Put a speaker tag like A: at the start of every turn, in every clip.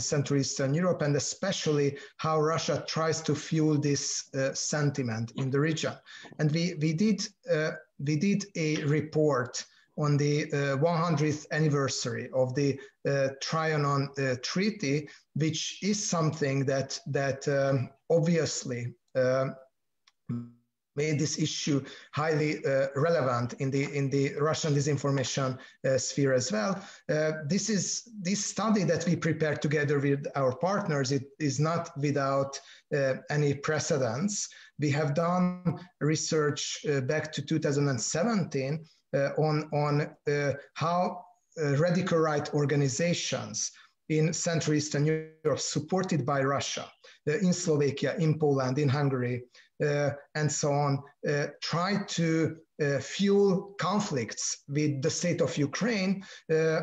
A: Central Eastern Europe, and especially how Russia tries to fuel this sentiment in the region. And we did a report on the 100th anniversary of the Trianon Treaty, which is something that obviously made this issue highly relevant in the Russian disinformation sphere as well. This study that we prepared together with our partners, it is not without any precedents. We have done research back to 2017 on how radical right organizations in Central Eastern Europe, supported by Russia, in Slovakia, in Poland, in Hungary, and so on, try to fuel conflicts with the state of Ukraine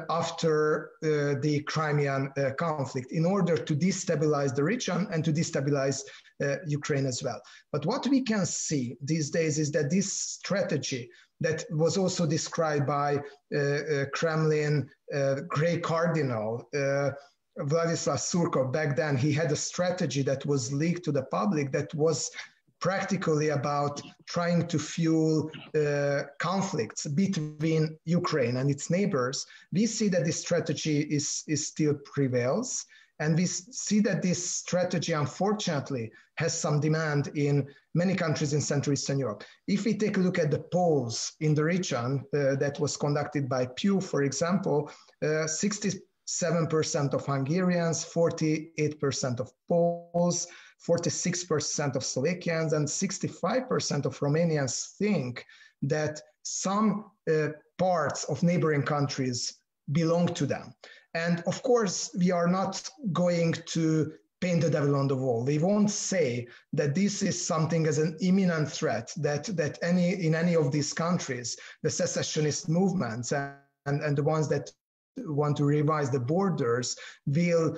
A: after the Crimean conflict in order to destabilize the region and to destabilize Ukraine as well. But what we can see these days is that this strategy that was also described by Kremlin Grey Cardinal, Vladislav Surkov. Back then, he had a strategy that was leaked to the public that was practically about trying to fuel conflicts between Ukraine and its neighbors. We see that this strategy is still prevails. And we see that this strategy, unfortunately, has some demand in many countries in Central Eastern Europe. If we take a look at the polls in the region that was conducted by Pew, for example, 67% of Hungarians, 48% of Poles, 46% of Slovakians, and 65% of Romanians think that some parts of neighboring countries belong to them. And of course, we are not going to paint the devil on the wall. We won't say that this is something as an imminent threat, that in any of these countries, the secessionist movements and the ones that want to revise the borders will,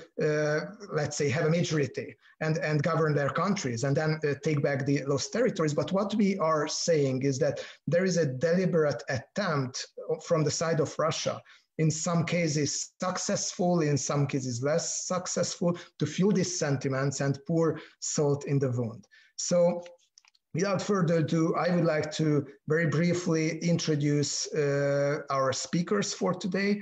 A: let's say, have a majority and govern their countries and then take back the lost territories. But what we are saying is that there is a deliberate attempt from the side of Russia, in some cases successful, in some cases less successful, to fuel these sentiments and pour salt in the wound. So without further ado, I would like to very briefly introduce our speakers for today.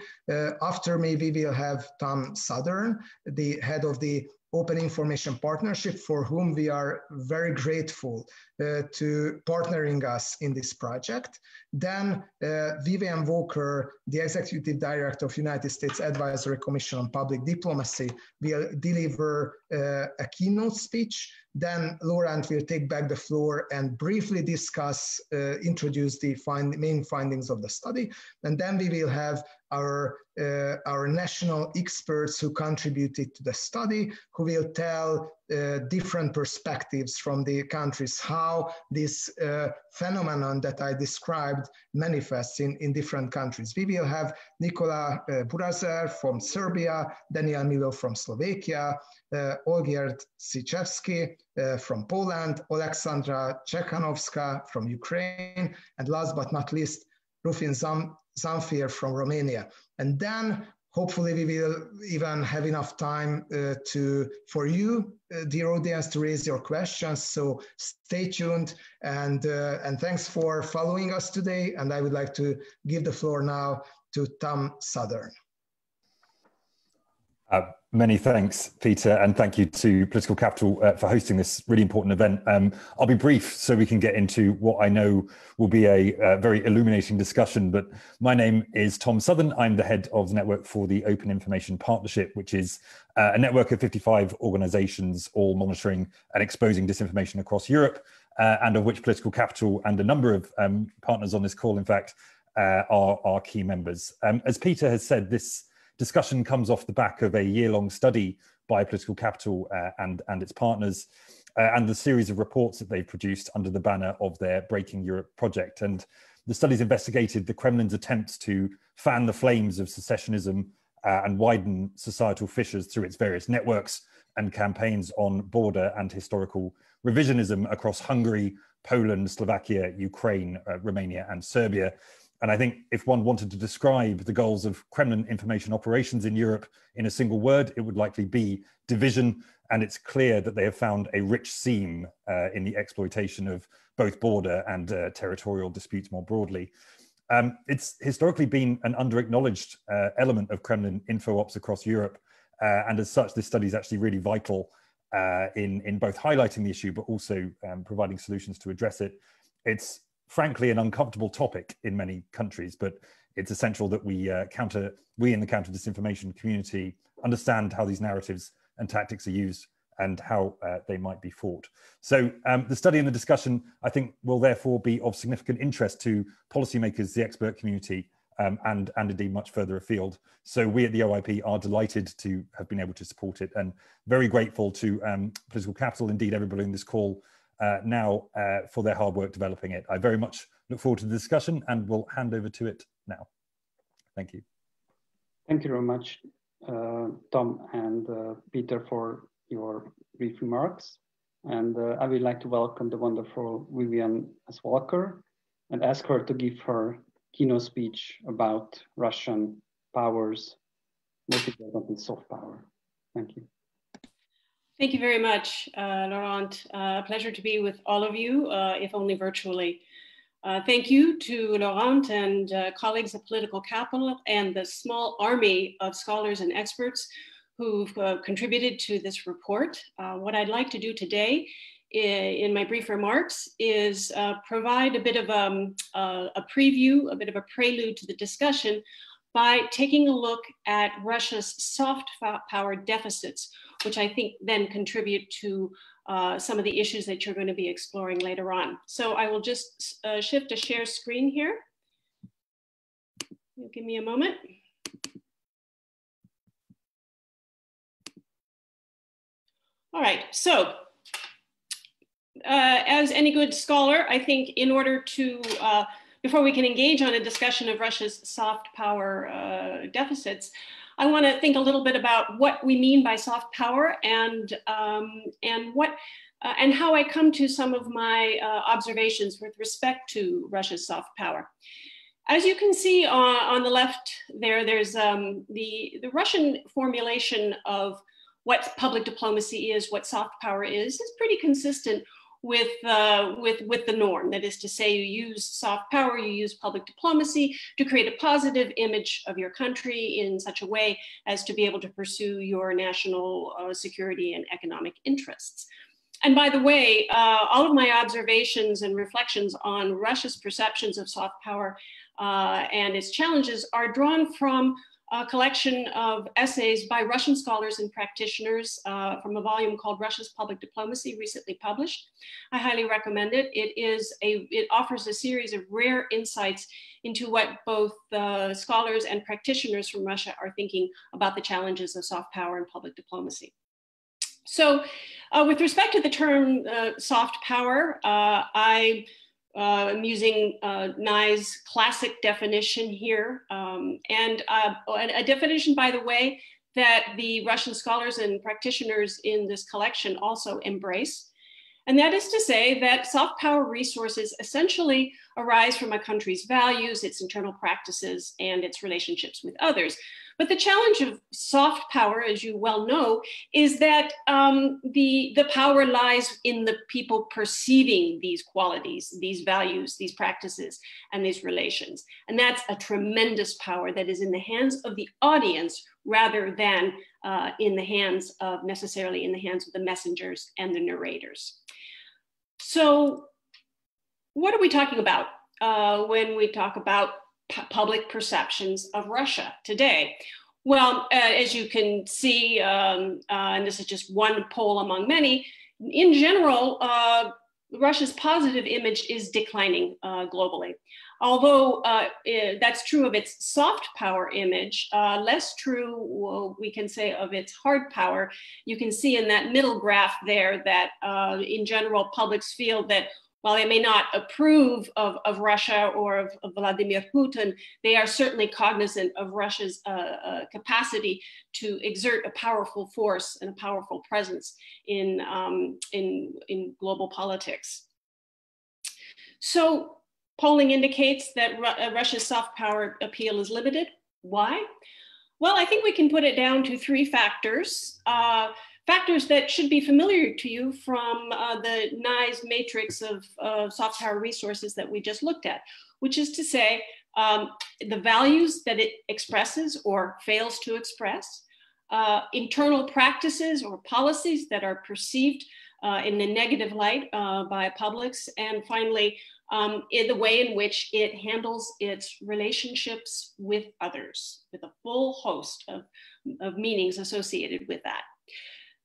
A: After me, we will have Tom Southern, the head of the Open Information Partnership, for whom we are very grateful to partnering us in this project. Then Vivian Walker, the Executive Director of United States Advisory Commission on Public Diplomacy, will deliver a keynote speech. Then Lóránt will take back the floor and briefly discuss, introduce the main findings of the study. And then we will have our national experts who contributed to the study, who will tell different perspectives from the countries, how this phenomenon that I described manifests in different countries. We will have Nikola Burazer from Serbia, Daniel Milo from Slovakia, Olgierd Sichevsky from Poland, Alexandra Czekanowska from Ukraine, and last but not least, Rufin Zamfir from Romania. And then hopefully we will even have enough time for you, dear audience, to raise your questions. So stay tuned, and thanks for following us today. And I would like to give the floor now to Tom Southern.
B: Many thanks, Péter, and thank you to Political Capital for hosting this really important event. I'll be brief so we can get into what I know will be a very illuminating discussion, but my name is Tom Southern. I'm the head of the Network for the Open Information Partnership, which is a network of 55 organizations, all monitoring and exposing disinformation across Europe, and of which Political Capital and a number of partners on this call, in fact, are key members. As Péter has said, this discussion comes off the back of a year-long study by Political Capital and its partners, and the series of reports that they've produced under the banner of their Breaking Europe project. And the studies investigated the Kremlin's attempts to fan the flames of secessionism and widen societal fissures through its various networks and campaigns on border and historical revisionism across Hungary, Poland, Slovakia, Ukraine, Romania and Serbia. And I think if one wanted to describe the goals of Kremlin information operations in Europe in a single word, it would likely be division. And it's clear that they have found a rich seam in the exploitation of both border and territorial disputes more broadly. It's historically been an under-acknowledged element of Kremlin info ops across Europe. And as such, this study is actually really vital in both highlighting the issue, but also providing solutions to address it. It's frankly an uncomfortable topic in many countries, but it's essential that we in the counter disinformation community understand how these narratives and tactics are used and how they might be fought. So the study and the discussion, I think, will therefore be of significant interest to policymakers, the expert community, and indeed much further afield. So we at the OIP are delighted to have been able to support it, and very grateful to Political Capital, indeed everybody in this call now for their hard work developing it. I very much look forward to the discussion and will hand over to it now. Thank you.
C: Thank you very much, Tom and Peter, for your brief remarks. And I would like to welcome the wonderful Vivian as Walker and ask her to give her keynote speech about Russian powers, most importantly soft power. Thank you.
D: Thank you very much, Lóránt. Pleasure to be with all of you, if only virtually. Thank you to Lóránt and colleagues at Political Capital and the small army of scholars and experts who've contributed to this report. What I'd like to do today in my brief remarks is provide a bit of a preview, a bit of a prelude to the discussion by taking a look at Russia's soft power deficits, which I think then contribute to some of the issues that you're going to be exploring later on. So I will just shift to share screen here. Give me a moment. All right, so as any good scholar, I think in order to, before we can engage on a discussion of Russia's soft power deficits, I want to think a little bit about what we mean by soft power and how I come to some of my observations with respect to Russia's soft power. As you can see on the left there, there's the Russian formulation of what public diplomacy is, what soft power is pretty consistent with the norm. That is to say, you use soft power, you use public diplomacy to create a positive image of your country in such a way as to be able to pursue your national security and economic interests. And by the way, all of my observations and reflections on Russia's perceptions of soft power and its challenges are drawn from a collection of essays by Russian scholars and practitioners from a volume called Russia's Public Diplomacy, recently published. I highly recommend it. It offers a series of rare insights into what both scholars and practitioners from Russia are thinking about the challenges of soft power and public diplomacy. So with respect to the term soft power, I'm using Nye's classic definition here, and a definition, by the way, that the Russian scholars and practitioners in this collection also embrace. And that is to say that soft power resources essentially arise from a country's values, its internal practices, and its relationships with others. But the challenge of soft power, as you well know, is that the power lies in the people perceiving these qualities, these values, these practices, and these relations. And that's a tremendous power that is in the hands of the audience rather than necessarily in the hands of the messengers and the narrators. So what are we talking about when we talk about public perceptions of Russia today? Well, as you can see, and this is just one poll among many, in general, Russia's positive image is declining globally. Although that's true of its soft power image, less true, we can say, of its hard power. You can see in that middle graph there that in general, publics feel that while they may not approve of Russia or of Vladimir Putin, they are certainly cognizant of Russia's capacity to exert a powerful force and a powerful presence in global politics. So Polling indicates that Russia's soft power appeal is limited. Why? Well, I think we can put it down to three factors. Factors that should be familiar to you from the NICE matrix of soft power resources that we just looked at, which is to say the values that it expresses or fails to express, internal practices or policies that are perceived in a negative light by publics, and finally, in the way in which it handles its relationships with others, with a full host of meanings associated with that.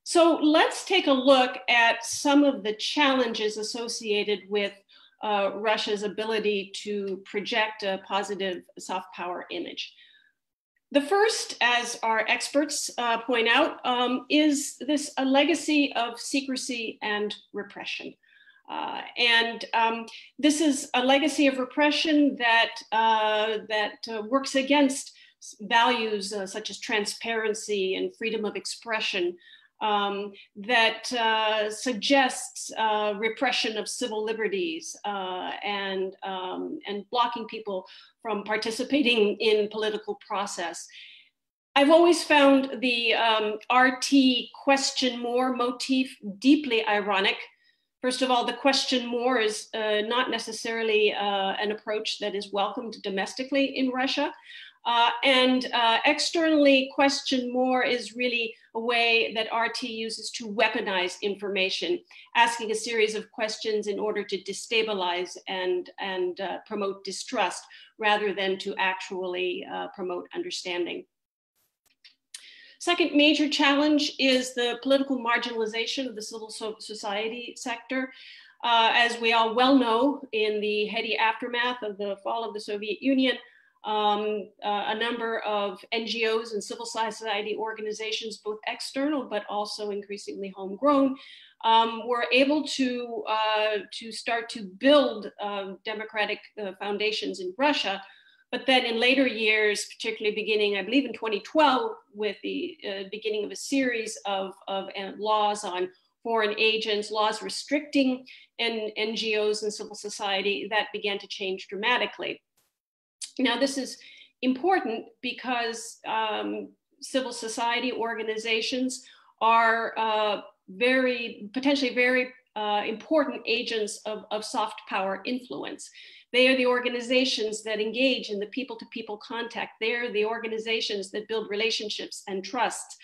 D: So let's take a look at some of the challenges associated with Russia's ability to project a positive soft power image. The first, as our experts point out, is a legacy of secrecy and repression. This is a legacy of repression that works against values such as transparency and freedom of expression, that suggests repression of civil liberties and blocking people from participating in political process. I've always found the RT question more motif deeply ironic. First of all, the question more is not necessarily an approach that is welcomed domestically in Russia. Externally, question more is really a way that RT uses to weaponize information, asking a series of questions in order to destabilize and promote distrust rather than to actually promote understanding. Second major challenge is the political marginalization of the civil society sector. As we all well know, in the heady aftermath of the fall of the Soviet Union, a number of NGOs and civil society organizations, both external but also increasingly homegrown, were able to start to build democratic foundations in Russia. But then in later years, particularly beginning, I believe in 2012, with the beginning of a series of laws on foreign agents, laws restricting NGOs and civil society, that began to change dramatically. Now, this is important because civil society organizations are potentially very important agents of soft power influence. They are the organizations that engage in the people-to-people contact. They are the organizations that build relationships and trust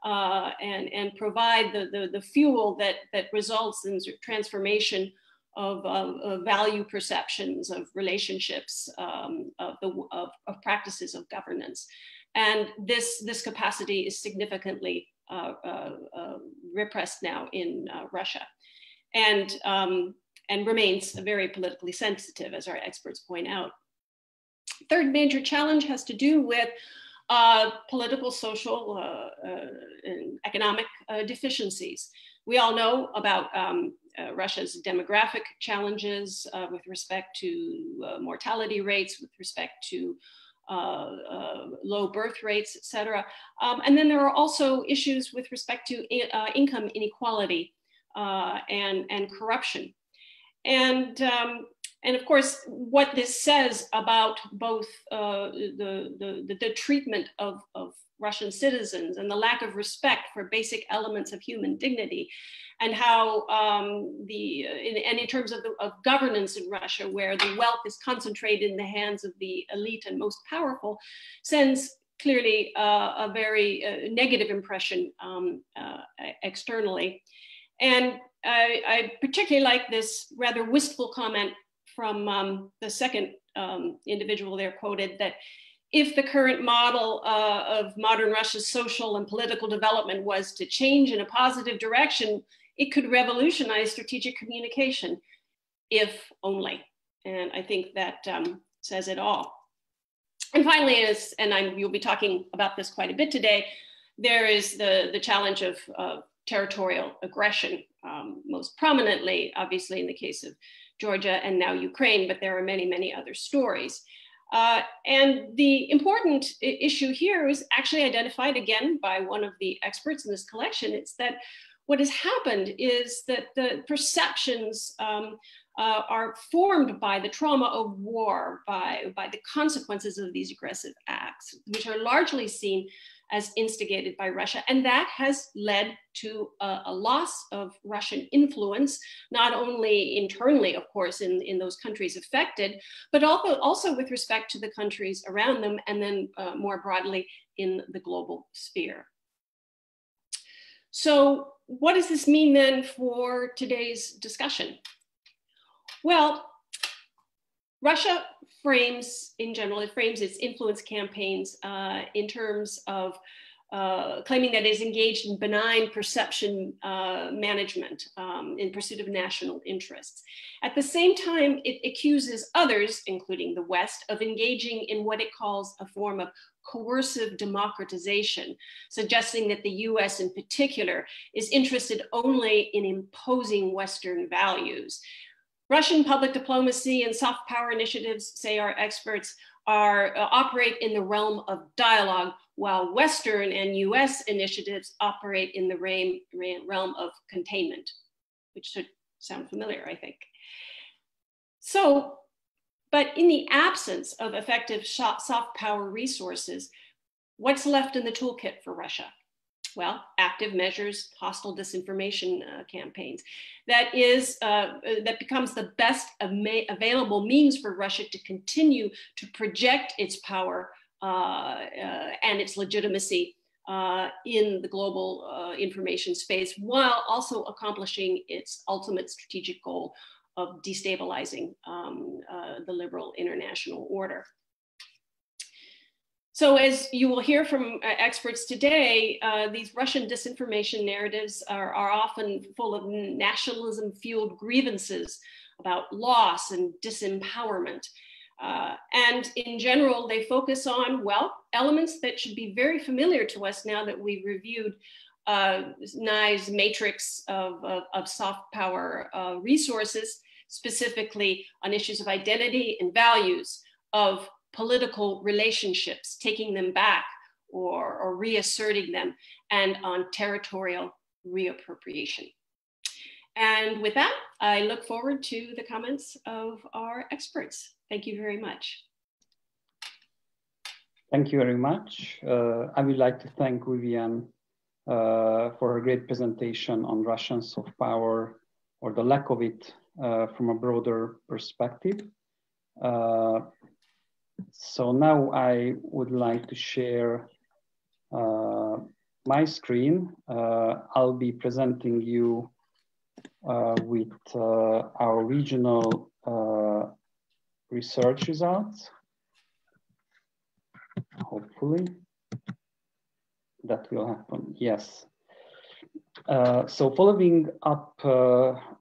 D: and provide the fuel that results in transformation of value perceptions, of relationships, of practices of governance. And this capacity is significantly repressed now in Russia, and remains very politically sensitive, as our experts point out. Third major challenge has to do with political, social, and economic deficiencies. We all know about Russia's demographic challenges with respect to mortality rates, with respect to low birth rates, et cetera. And then there are also issues with respect to income inequality and corruption. And of course, what this says about both the treatment of Russian citizens and the lack of respect for basic elements of human dignity, and how in terms of governance in Russia, where the wealth is concentrated in the hands of the elite and most powerful, sends clearly a very negative impression externally. And I particularly like this rather wistful comment from the second individual there quoted, that if the current model of modern Russia's social and political development was to change in a positive direction, it could revolutionize strategic communication, if only. And I think that says it all. And finally, you'll be talking about this quite a bit today, there is the challenge of territorial aggression, most prominently, obviously, in the case of Georgia and now Ukraine, but there are many, many other stories. And the important issue here is actually identified again by one of the experts in this collection. It's that what has happened is that the perceptions are formed by the trauma of war, by the consequences of these aggressive acts, which are largely seen as instigated by Russia. And that has led to a loss of Russian influence, not only internally, of course, in those countries affected, but also with respect to the countries around them, and then more broadly in the global sphere. So what does this mean then for today's discussion? Well, Russia frames, in general, it frames its influence campaigns in terms of claiming that it is engaged in benign perception management in pursuit of national interests. At the same time, it accuses others, including the West, of engaging in what it calls a form of coercive democratization, suggesting that the US in particular is interested only in imposing Western values. Russian public diplomacy and soft power initiatives, say our experts, operate in the realm of dialogue, while Western and US initiatives operate in the realm of containment, which should sound familiar, I think. So, but in the absence of effective soft power resources, what's left in the toolkit for Russia? Well, active measures, hostile disinformation campaigns. That becomes the best available means for Russia to continue to project its power and its legitimacy in the global information space, while also accomplishing its ultimate strategic goal of destabilizing the liberal international order. So as you will hear from experts today, these Russian disinformation narratives are often full of nationalism-fueled grievances about loss and disempowerment. And in general, they focus on, well, elements that should be very familiar to us now that we've reviewed Nye's matrix of soft power resources, specifically on issues of identity and values, of political relationships, taking them back or reasserting them, and on territorial reappropriation. And with that, I look forward to the comments of our experts. Thank you very much.
C: Thank you very much. I would like to thank Vivian for her great presentation on Russian soft power, or the lack of it, from a broader perspective. So now I would like to share my screen. I'll be presenting you with our regional research results. Hopefully that will happen, yes. So following up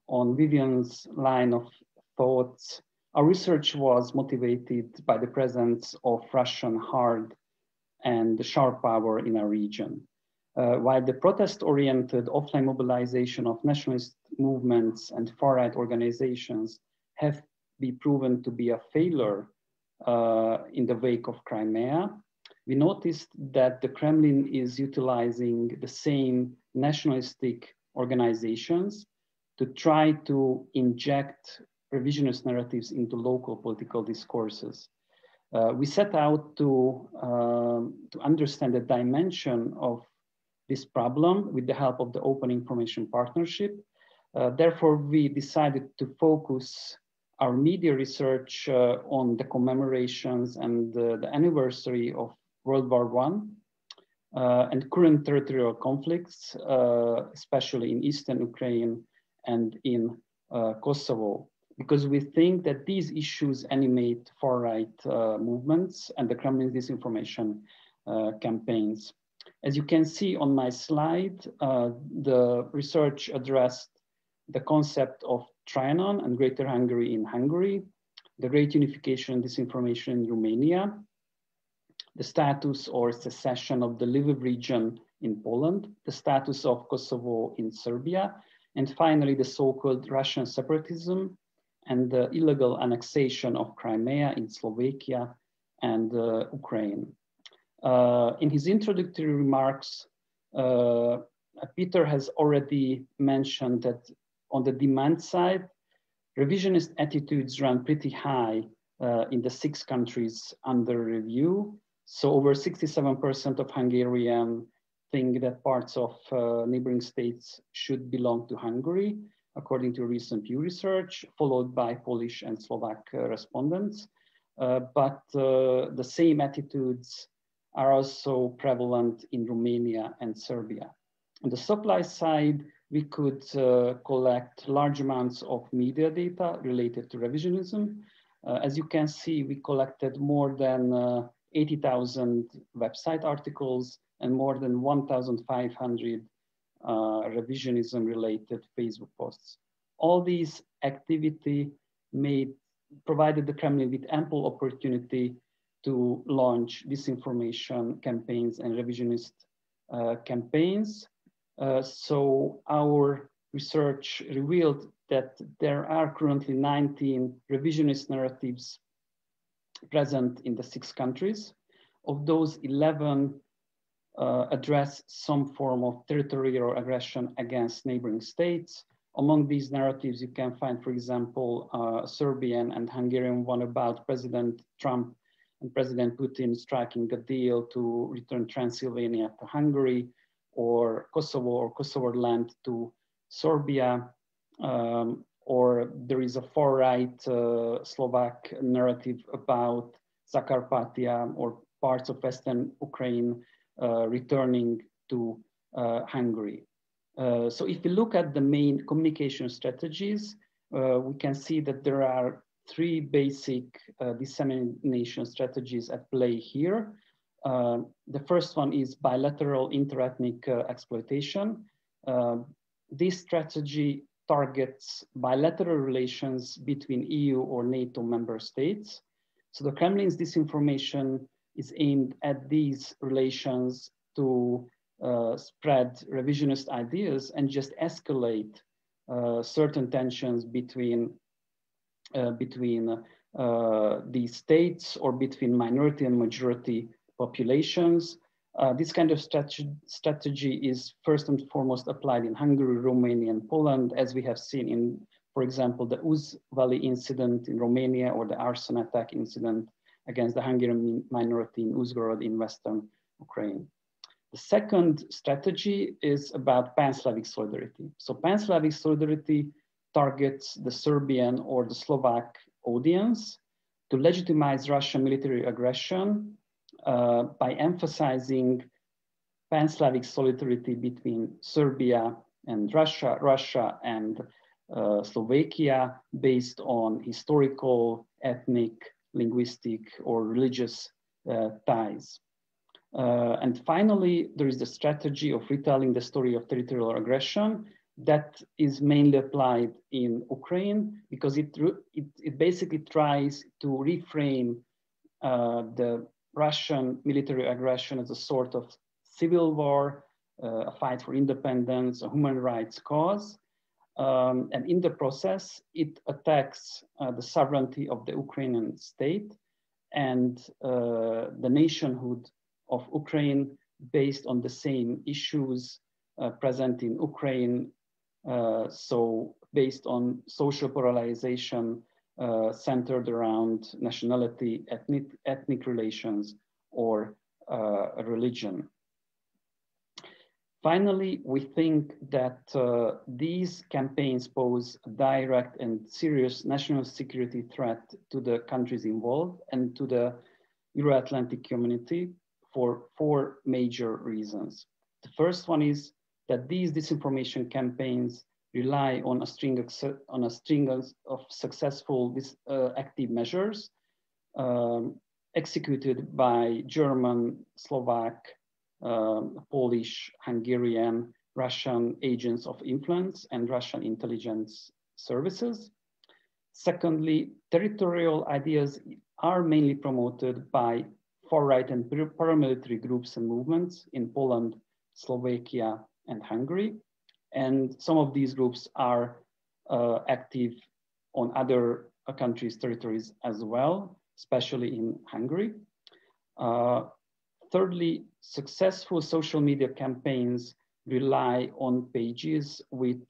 C: on Vivian's line of thoughts, our research was motivated by the presence of Russian hard and sharp power in our region. While the protest-oriented offline mobilization of nationalist movements and far-right organizations have been proven to be a failure in the wake of Crimea, we noticed that the Kremlin is utilizing the same nationalistic organizations to try to inject revisionist narratives into local political discourses. We set out to understand the dimension of this problem with the help of the Open Information Partnership. Therefore, we decided to focus our media research on the commemorations and the anniversary of World War I and current territorial conflicts, especially in Eastern Ukraine and in Kosovo, because we think that these issues animate far-right movements and the Kremlin's disinformation campaigns. As you can see on my slide, the research addressed the concept of Trianon and Greater Hungary in Hungary, the Great Unification and Disinformation in Romania, the status or secession of the Lviv region in Poland, the status of Kosovo in Serbia, and finally the so-called Russian separatism and the illegal annexation of Crimea in Slovakia and Ukraine. In his introductory remarks, Péter has already mentioned that on the demand side, revisionist attitudes run pretty high in the 6 countries under review. So over 67% of Hungarians think that parts of neighboring states should belong to Hungary, according to recent Pew research, followed by Polish and Slovak respondents. But the same attitudes are also prevalent in Romania and Serbia. On the supply side, we could collect large amounts of media data related to revisionism. As you can see, we collected more than 80,000 website articles and more than 1,500 revisionism-related Facebook posts. All these activity provided the Kremlin with ample opportunity to launch disinformation campaigns and revisionist campaigns. So our research revealed that there are currently 19 revisionist narratives present in the 6 countries. Of those, 11 address some form of territorial aggression against neighboring states. Among these narratives, you can find, for example, Serbian and Hungarian one about President Trump and President Putin striking a deal to return Transylvania to Hungary, or Kosovo or Kosovo land to Serbia, or there is a far-right Slovak narrative about Zakarpattia or parts of Western Ukraine returning to Hungary. So if we look at the main communication strategies, we can see that there are 3 basic dissemination strategies at play here. The first one is bilateral interethnic exploitation. This strategy targets bilateral relations between EU or NATO member states. So the Kremlin's disinformation is aimed at these relations to spread revisionist ideas and just escalate certain tensions between these states or between minority and majority populations. This kind of strategy is first and foremost applied in Hungary, Romania, and Poland, as we have seen in, for example, the Ooze Valley incident in Romania or the arson attack incident against the Hungarian minority in Uzhgorod in Western Ukraine. The second strategy is about Pan-Slavic Solidarity. So Pan-Slavic Solidarity targets the Serbian or the Slovak audience to legitimize Russian military aggression by emphasizing Pan-Slavic solidarity between Serbia and Russia, Russia and Slovakia, based on historical, ethnic, linguistic, or religious ties. And finally, there is the strategy of retelling the story of territorial aggression that is mainly applied in Ukraine because it basically tries to reframe the Russian military aggression as a sort of civil war, a fight for independence, a human rights cause. And in the process, it attacks the sovereignty of the Ukrainian state and the nationhood of Ukraine based on the same issues present in Ukraine. So based on social polarization centered around nationality, ethnic relations, or religion. Finally, we think that these campaigns pose a direct and serious national security threat to the countries involved and to the Euro-Atlantic community for 4 major reasons. The first one is that these disinformation campaigns rely on a string of successful active measures executed by German, Slovak, Polish, Hungarian, Russian agents of influence and Russian intelligence services. Secondly, territorial ideas are mainly promoted by far-right and paramilitary groups and movements in Poland, Slovakia, and Hungary. And some of these groups are active on other countries' territories as well, especially in Hungary. Thirdly, successful social media campaigns rely on pages with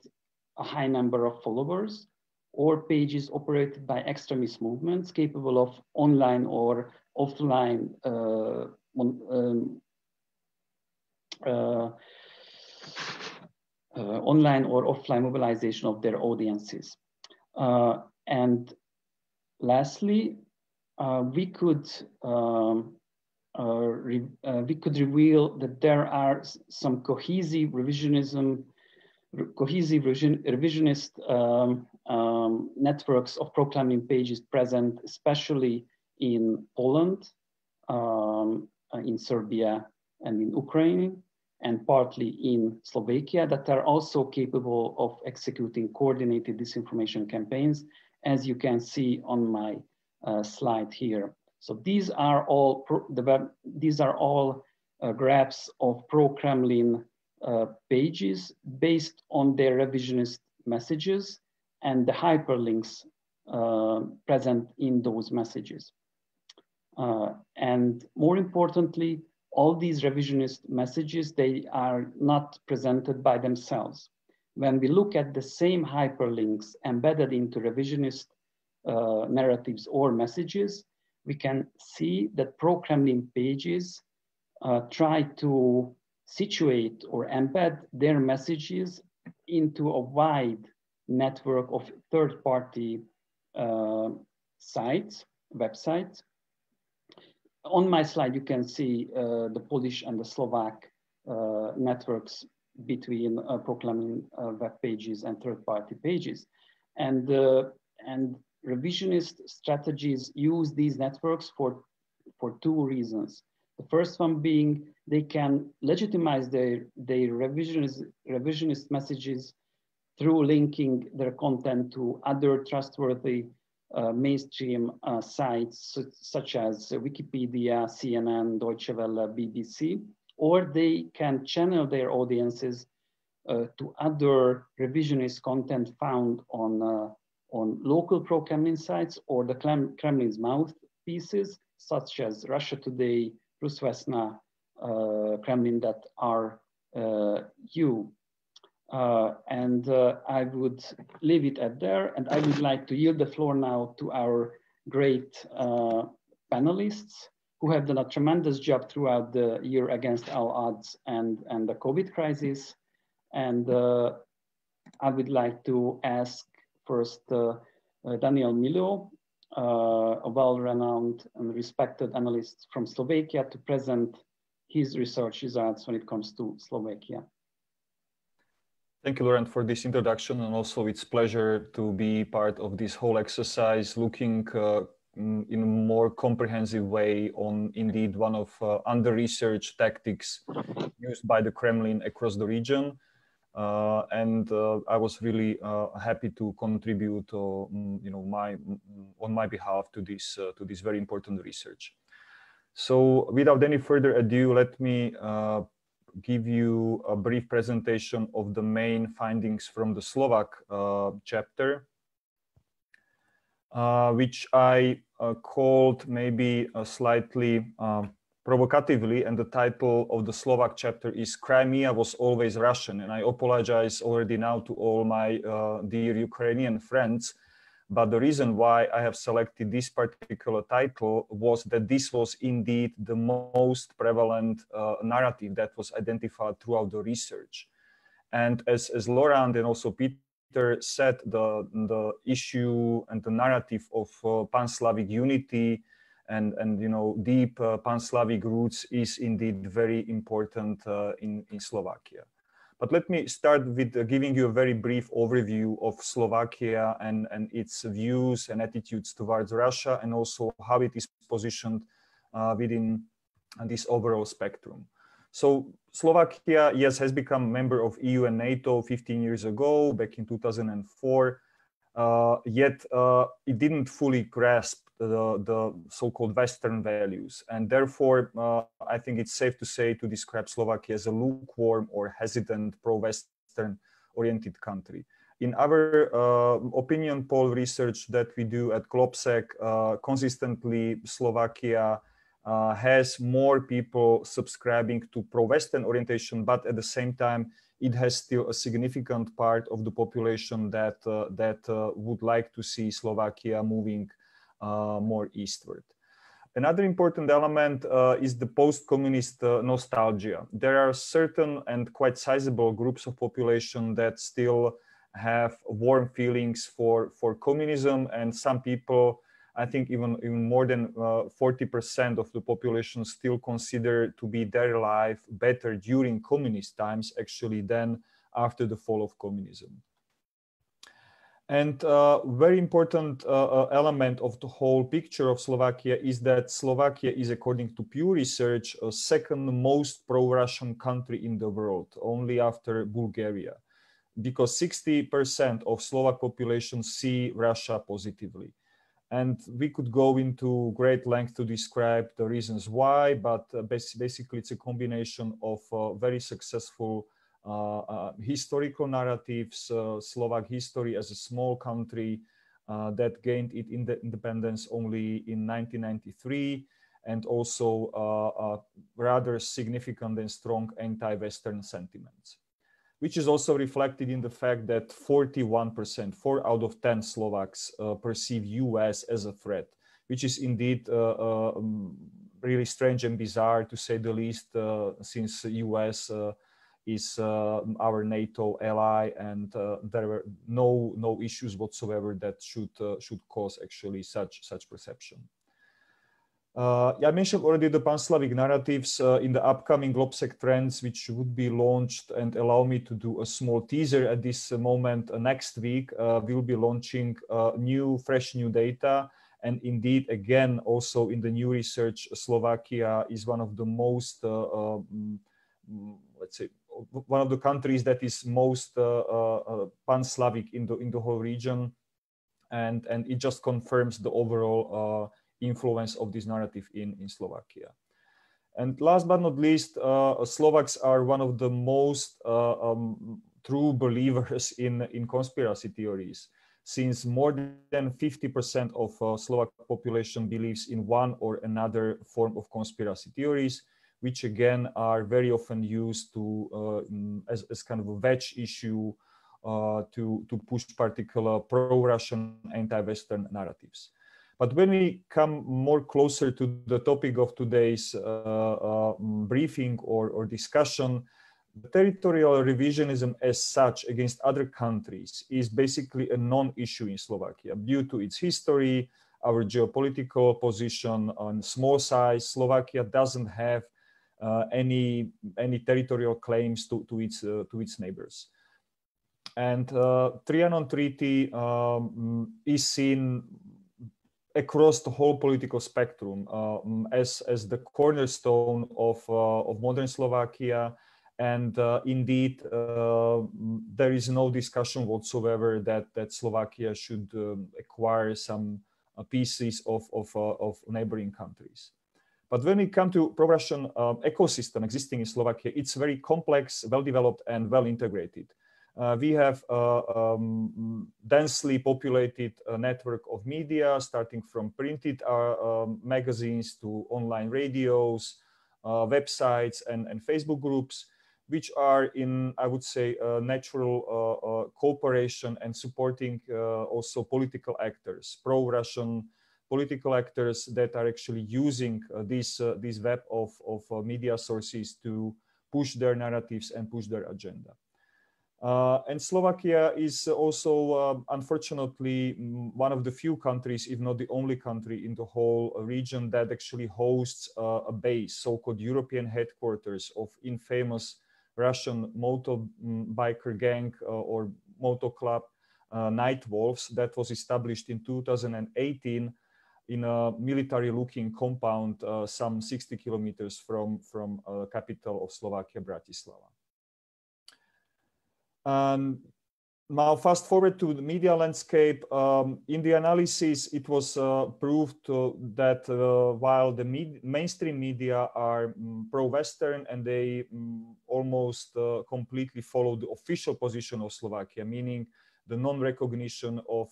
C: a high number of followers, or pages operated by extremist movements capable of online or offline online or offline mobilization of their audiences. And lastly, we could reveal that there are some cohesive revisionist networks of pro-Kremlin pages present, especially in Poland, in Serbia, and in Ukraine, and partly in Slovakia, that are also capable of executing coordinated disinformation campaigns, as you can see on my slide here. So these are all graphs of pro-Kremlin pages based on their revisionist messages and the hyperlinks present in those messages. And more importantly, all these revisionist messages, they are not presented by themselves. When we look at the same hyperlinks embedded into revisionist narratives or messages, we can see that pro-Kremlin pages try to situate or embed their messages into a wide network of third-party sites, websites. On my slide, you can see the Polish and the Slovak networks between pro-Kremlin web pages and third-party pages. And revisionist strategies use these networks for two reasons. The first one being they can legitimize their revisionist messages through linking their content to other trustworthy mainstream sites such as Wikipedia, CNN, Deutsche Welle, BBC, or they can channel their audiences to other revisionist content found on local pro-Kremlin sites or the Kremlin's mouthpieces, such as Russia Today, Rusvesna, Kremlin.ru. I would leave it at there, and I would like to yield the floor now to our great panelists who have done a tremendous job throughout the year against all odds and the COVID crisis. And I would like to ask first Daniel Milo, a well-renowned and respected analyst from Slovakia, to present his research results when it comes to Slovakia.
E: Thank you, Lóránt, for this introduction, and also it's a pleasure to be part of this whole exercise, looking in a more comprehensive way on indeed one of under-researched tactics used by the Kremlin across the region. I was really happy to contribute, on my behalf to this very important research. So, without any further ado, let me give you a brief presentation of the main findings from the Slovak chapter, which I called maybe slightly provocatively, and the title of the Slovak chapter is "Crimea was always Russian." And I apologize already now to all my dear Ukrainian friends, but the reason why I have selected this particular title was that this was indeed the most prevalent narrative that was identified throughout the research. And as Lóránt and also Péter said, the issue and the narrative of Pan-Slavic unity and deep Pan-Slavic roots is indeed very important in Slovakia. But let me start with giving you a very brief overview of Slovakia and its views and attitudes towards Russia, and also how it is positioned within this overall spectrum. So Slovakia, yes, has become a member of EU and NATO 15 years ago, back in 2004, yet it didn't fully grasp the so-called Western values. And therefore, I think it's safe to say to describe Slovakia as a lukewarm or hesitant pro-Western oriented country. In our opinion poll research that we do at Globsec, consistently Slovakia has more people subscribing to pro-Western orientation, but at the same time, it has still a significant part of the population that would like to see Slovakia moving more eastward. Another important element is the post-communist nostalgia. There are certain and quite sizable groups of population that still have warm feelings for communism, and some people, I think even more than 40% of the population still consider to be their life better during communist times actually than after the fall of communism. And very important element of the whole picture of Slovakia is that Slovakia is, according to Pew Research, a second most pro-Russian country in the world, only after Bulgaria, because 60% of Slovak population see Russia positively. And we could go into great length to describe the reasons why, but basically it's a combination of very successful historical narratives, Slovak history as a small country that gained its independence only in 1993, and also rather significant and strong anti-Western sentiments, which is also reflected in the fact that 41%, 4 out of 10 Slovaks perceive US as a threat, which is indeed really strange and bizarre, to say the least, since US is our NATO ally, and there were no issues whatsoever that should cause actually such perception. I mentioned already the Pan-Slavic narratives in the upcoming GlobSec trends, which would be launched, and allow me to do a small teaser at this moment. Next week, we'll be launching fresh new data. And indeed, again, also in the new research, Slovakia is one of the most, let's say, one of the countries that is most Pan-Slavic in the whole region. And it just confirms the overall influence of this narrative in Slovakia. And last but not least, Slovaks are one of the most true believers in conspiracy theories, since more than 50% of Slovak population believes in one or another form of conspiracy theories, which again are very often used to as kind of a wedge issue to push particular pro-Russian anti-Western narratives. But when we come more closer to the topic of today's briefing or discussion, the territorial revisionism as such against other countries is basically a non-issue in Slovakia due to its history, our geopolitical position on small size. Slovakia doesn't have any territorial claims to its neighbors. And Trianon Treaty is seen across the whole political spectrum as the cornerstone of modern Slovakia. And indeed, there is no discussion whatsoever that Slovakia should acquire some pieces of neighboring countries. But when we come to pro-Russian ecosystem existing in Slovakia, it's very complex, well-developed, and well-integrated. We have a densely populated network of media, starting from printed magazines to online radios, websites, and Facebook groups, which are in, I would say, natural cooperation and supporting also political actors, pro-Russian political actors that are actually using this web of media sources to push their narratives and push their agenda. And Slovakia is also, unfortunately, one of the few countries, if not the only country in the whole region that actually hosts a base, so-called European headquarters of infamous Russian motorbiker gang or motor club Night Wolves that was established in 2018 in a military-looking compound some 60 kilometers from capital of Slovakia, Bratislava. Now, fast forward to the media landscape. In the analysis, it was proved that while the mainstream media are pro-Western and they almost completely follow the official position of Slovakia, meaning the non-recognition of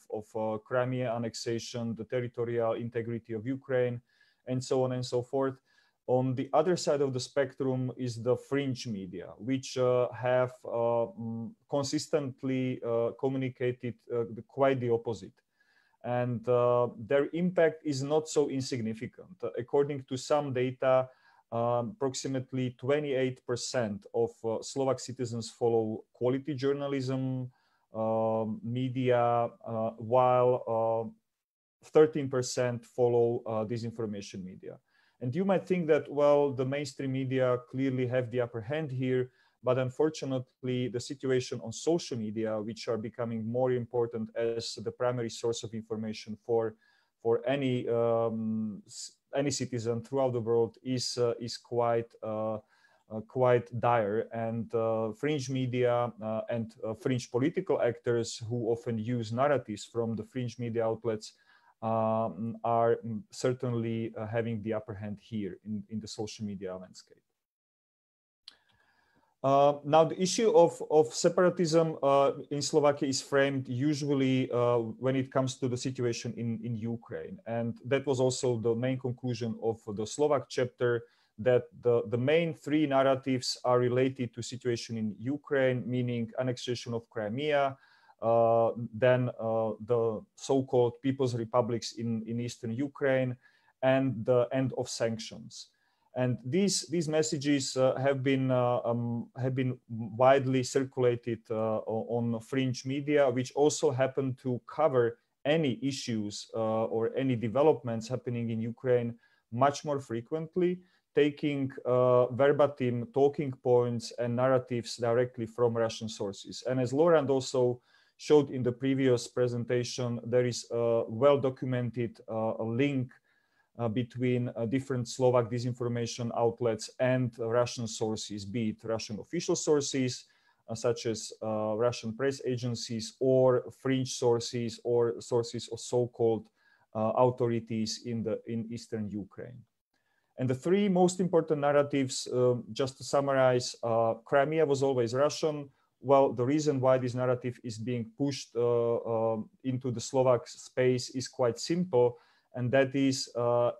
E: Crimea annexation, the territorial integrity of Ukraine, and so on and so forth. On the other side of the spectrum is the fringe media, which have consistently communicated quite the opposite. And their impact is not so insignificant. According to some data, approximately 28% of Slovak citizens follow quality journalism, media, while 13% follow disinformation media. And you might think that, well, the mainstream media clearly have the upper hand here, but unfortunately, the situation on social media, which are becoming more important as the primary source of information for any citizen throughout the world, is quite dire. And fringe media and fringe political actors who often use narratives from the fringe media outlets are certainly having the upper hand here in the social media landscape. Now, the issue of separatism in Slovakia is framed usually when it comes to the situation in Ukraine. And that was also the main conclusion of the Slovak chapter, that the main three narratives are related to situation in Ukraine, meaning annexation of Crimea, then the so-called People's Republics in Eastern Ukraine, and the end of sanctions. And these messages have been widely circulated on fringe media, which also happen to cover any issues or any developments happening in Ukraine much more frequently, taking verbatim talking points and narratives directly from Russian sources. And as Lóránt also showed in the previous presentation, there is a well-documented link between different Slovak disinformation outlets and Russian sources, be it Russian official sources, such as Russian press agencies, or fringe sources, or sources of so-called authorities in Eastern Ukraine. And the three most important narratives, just to summarize, Crimea was always Russian. Well, the reason why this narrative is being pushed into the Slovak space is quite simple. And that is,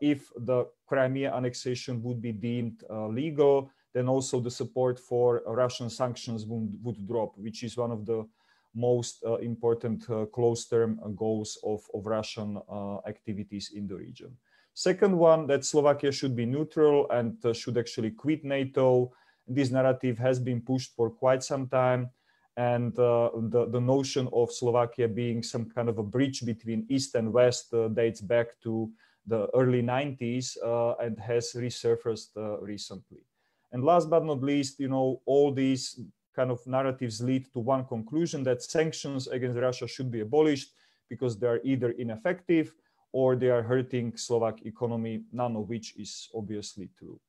E: if the Crimea annexation would be deemed legal, then also the support for Russian sanctions would drop, which is one of the most important close-term goals of Russian activities in the region. Second one, that Slovakia should be neutral and should actually quit NATO. This narrative has been pushed for quite some time. And the notion of Slovakia being some kind of a bridge between East and West dates back to the early 90s and has resurfaced recently. And last but not least, all these kind of narratives lead to one conclusion, that sanctions against Russia should be abolished because they are either ineffective or they are hurting Slovak economy, none of which is obviously true.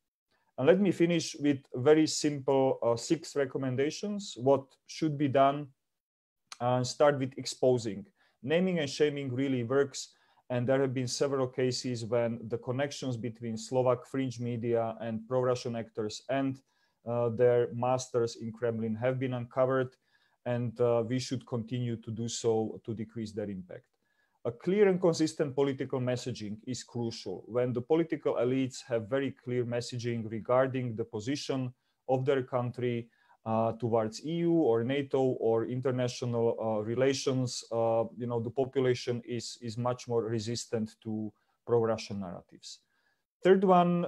E: And let me finish with very simple 6 recommendations. What should be done? Start with exposing. Naming and shaming really works. And there have been several cases when the connections between Slovak fringe media and pro-Russian actors and their masters in Kremlin have been uncovered. And we should continue to do so to decrease their impact. A clear and consistent political messaging is crucial. When the political elites have very clear messaging regarding the position of their country towards EU or NATO or international relations, the population is much more resistant to pro-Russian narratives. Third one,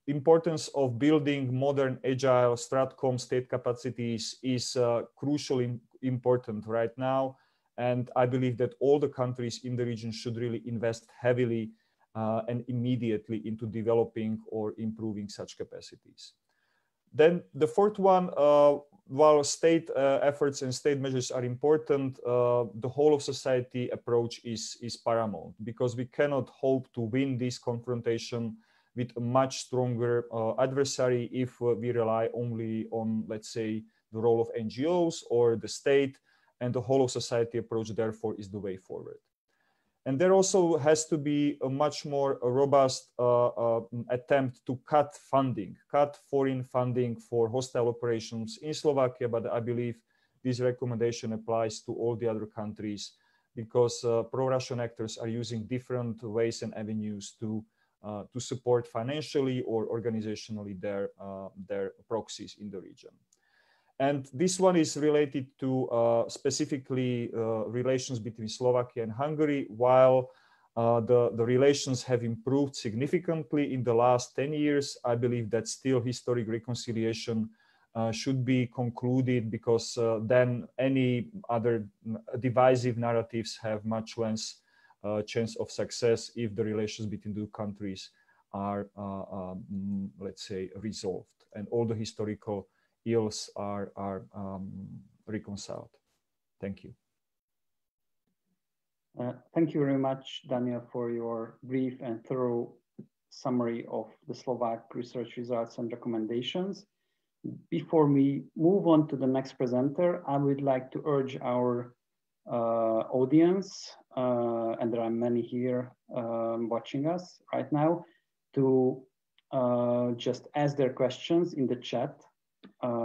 E: importance of building modern, agile Stratcom state capacities is crucially important right now. And I believe that all the countries in the region should really invest heavily and immediately into developing or improving such capacities. Then the fourth one, while state efforts and state measures are important, the whole of society approach is paramount, because we cannot hope to win this confrontation with a much stronger adversary if we rely only on, let's say, the role of NGOs or the state. And the whole of society approach, therefore, is the way forward. And there also has to be a much more robust attempt to cut foreign funding for hostile operations in Slovakia. But I believe this recommendation applies to all the other countries, because pro-Russian actors are using different ways and avenues to to support financially or organizationally their proxies in the region. And this one is related to specifically relations between Slovakia and Hungary. While the relations have improved significantly in the last 10 years, I believe that still historic reconciliation should be concluded, because then any other divisive narratives have much less chance of success if the relations between the two countries are, let's say, resolved and all the historical ills are reconciled. Thank you.
C: Thank you very much, Daniel, for your brief and thorough summary of the Slovak research results and recommendations. Before we move on to the next presenter, I would like to urge our audience, and there are many here watching us right now, to just ask their questions in the chat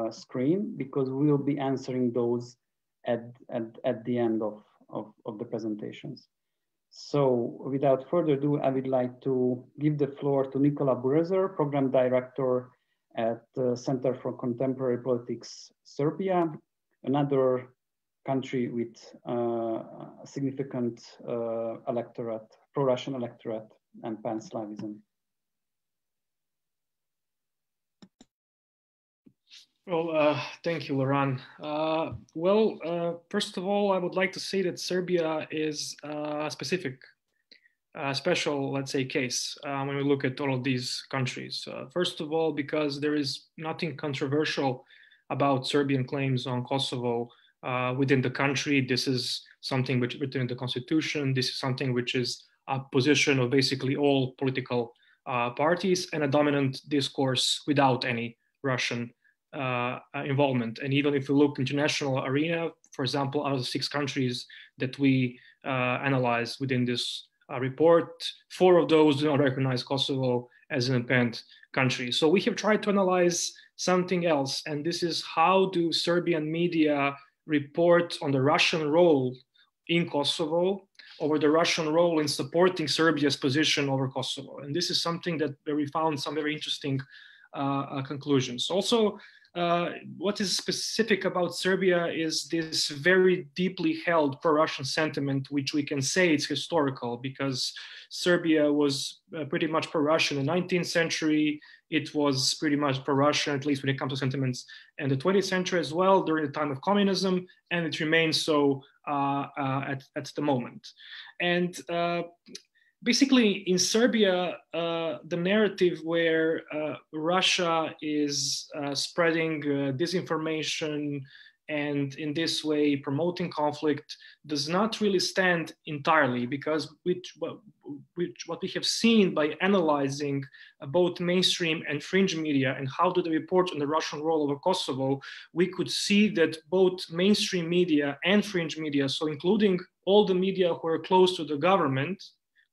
C: screen, because we will be answering those at the end of the presentations. So without further ado, I would like to give the floor to Nicola Burazer, Program Director at the Center for Contemporary Politics, Serbia, another country with a significant electorate, pro-Russian electorate, and Pan-Slavism.
F: Well, thank you, Lóránt. First of all, I would like to say that Serbia is a special, let's say, case when we look at all of these countries. First of all, because there is nothing controversial about Serbian claims on Kosovo within the country. This is something which is written in the constitution. This is something which is a position of basically all political parties, and a dominant discourse without any Russian involvement. And even if we look international arena, for example, out of the 6 countries that we analyzed within this report, 4 of those do not recognize Kosovo as an independent country. So we have tried to analyze something else, and this is how do Serbian media report on the Russian role in Kosovo, over the Russian role in supporting Serbia's position over Kosovo. And this is something that where we found some very interesting conclusions. Also, what is specific about Serbia is this very deeply held pro-Russian sentiment, which we can say it's historical, because Serbia was pretty much pro-Russian in the 19th century. It was pretty much pro-Russian, at least when it comes to sentiments, in the 20th century as well, during the time of communism, and it remains so at the moment. And basically, in Serbia, the narrative where Russia is spreading disinformation and in this way promoting conflict does not really stand entirely, because what we have seen by analyzing both mainstream and fringe media and how do they report on the Russian role over Kosovo, we could see that both mainstream media and fringe media, so including all the media who are close to the government,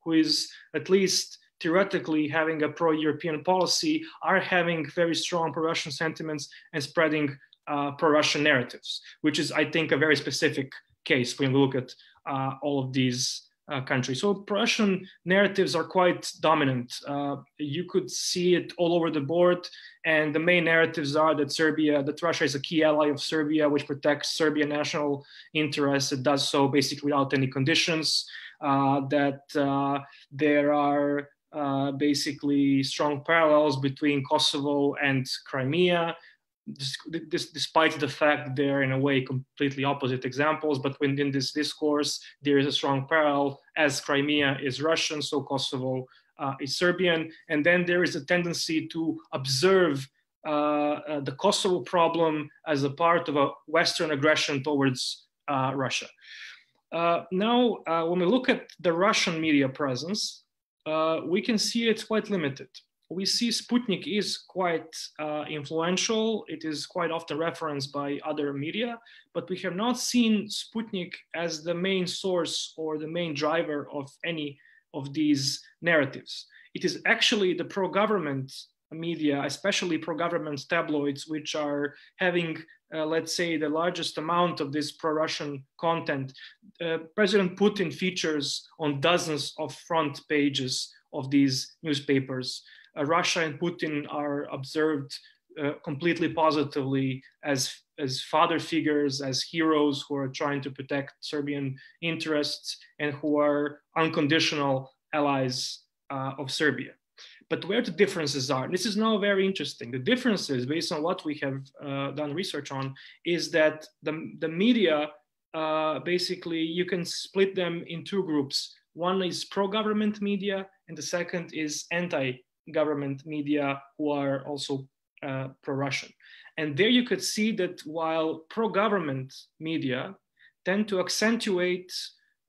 F: who is at least theoretically having a pro-European policy, are having very strong pro-Russian sentiments and spreading pro-Russian narratives, which is, I think, a very specific case when we look at all of these countries. So pro-Russian narratives are quite dominant. You could see it all over the board, and the main narratives are that Russia is a key ally of Serbia, which protects Serbian national interests. It does so basically without any conditions. That there are basically strong parallels between Kosovo and Crimea, despite the fact they're in a way completely opposite examples. But within this discourse, there is a strong parallel, as Crimea is Russian, so Kosovo is Serbian. And then there is a tendency to observe the Kosovo problem as a part of a Western aggression towards Russia. Now, when we look at the Russian media presence, we can see it's quite limited. We see Sputnik is quite influential. It is quite often referenced by other media, but we have not seen Sputnik as the main source or the main driver of any of these narratives. It is actually the pro-government media, especially pro-government tabloids, which are having let's say, the largest amount of this pro-Russian content. President Putin features on dozens of front pages of these newspapers. Russia and Putin are observed completely positively as father figures, as heroes who are trying to protect Serbian interests and who are unconditional allies of Serbia. But where the differences are, this is now very interesting. The differences, based on what we have done research on, is that the media, basically, you can split them in two groups. One is pro-government media, and the second is anti-government media, who are also pro-Russian. And there you could see that while pro-government media tend to accentuate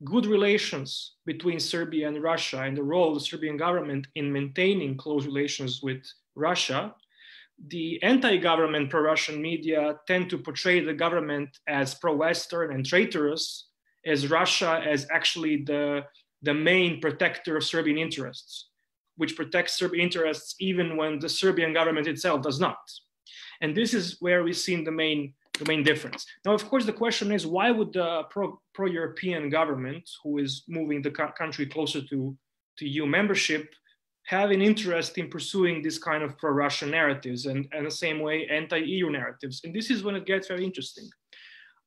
F: good relations between Serbia and Russia and the role of the Serbian government in maintaining close relations with Russia, the anti-government pro-Russian media tend to portray the government as pro-Western and traitorous, as Russia as actually the main protector of Serbian interests, which protects Serbian interests even when the Serbian government itself does not. And this is where we've seen the main difference. Now, of course, the question is, why would the pro-European government, who is moving the country closer to EU membership, have an interest in pursuing this kind of pro-Russian narratives and the same way anti-EU narratives? And this is when it gets very interesting.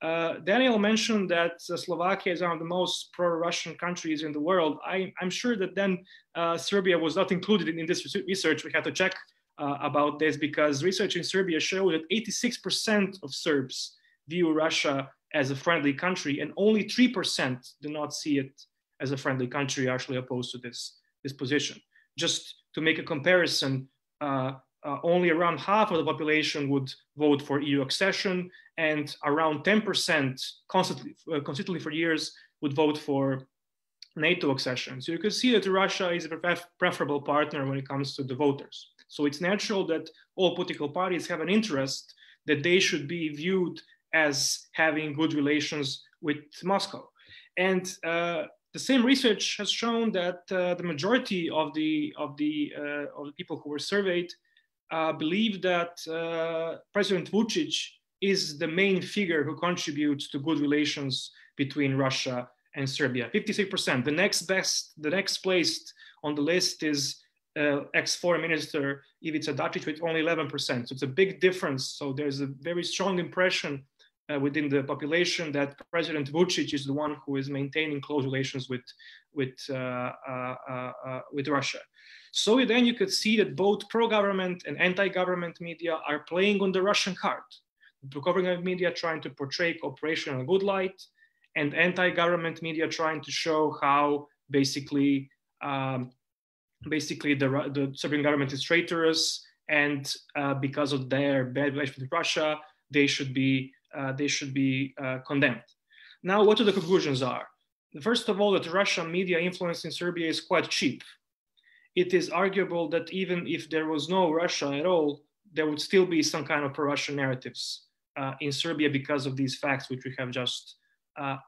F: Daniel mentioned that Slovakia is one of the most pro-Russian countries in the world. I'm sure that then Serbia was not included in this research. We had to check about this, because research in Serbia showed that 86% of Serbs view Russia as a friendly country, and only 3% do not see it as a friendly country, actually opposed to this position. Just to make a comparison, only around half of the population would vote for EU accession, and around 10% consistently for years would vote for NATO accession. So you can see that Russia is a preferable partner when it comes to the voters. So it's natural that all political parties have an interest that they should be viewed as having good relations with Moscow. And the same research has shown that the majority of the people who were surveyed believe that President Vučić is the main figure who contributes to good relations between Russia and Serbia. 56%. The next placed on the list is ex-foreign minister Ivica Dačić with only 11%. So it's a big difference. So there's a very strong impression within the population that President Vučić is the one who is maintaining close relations with Russia. So then you could see that both pro-government and anti-government media are playing on the Russian card. The pro-government media trying to portray cooperation in a good light, and anti-government media trying to show how basically the Serbian government is traitorous, and because of their bad relations with Russia, they should be condemned. Now, what the conclusions are? First of all, that Russian media influence in Serbia is quite cheap. It is arguable that even if there was no Russia at all, there would still be some kind of pro-Russian narratives in Serbia because of these facts which we have just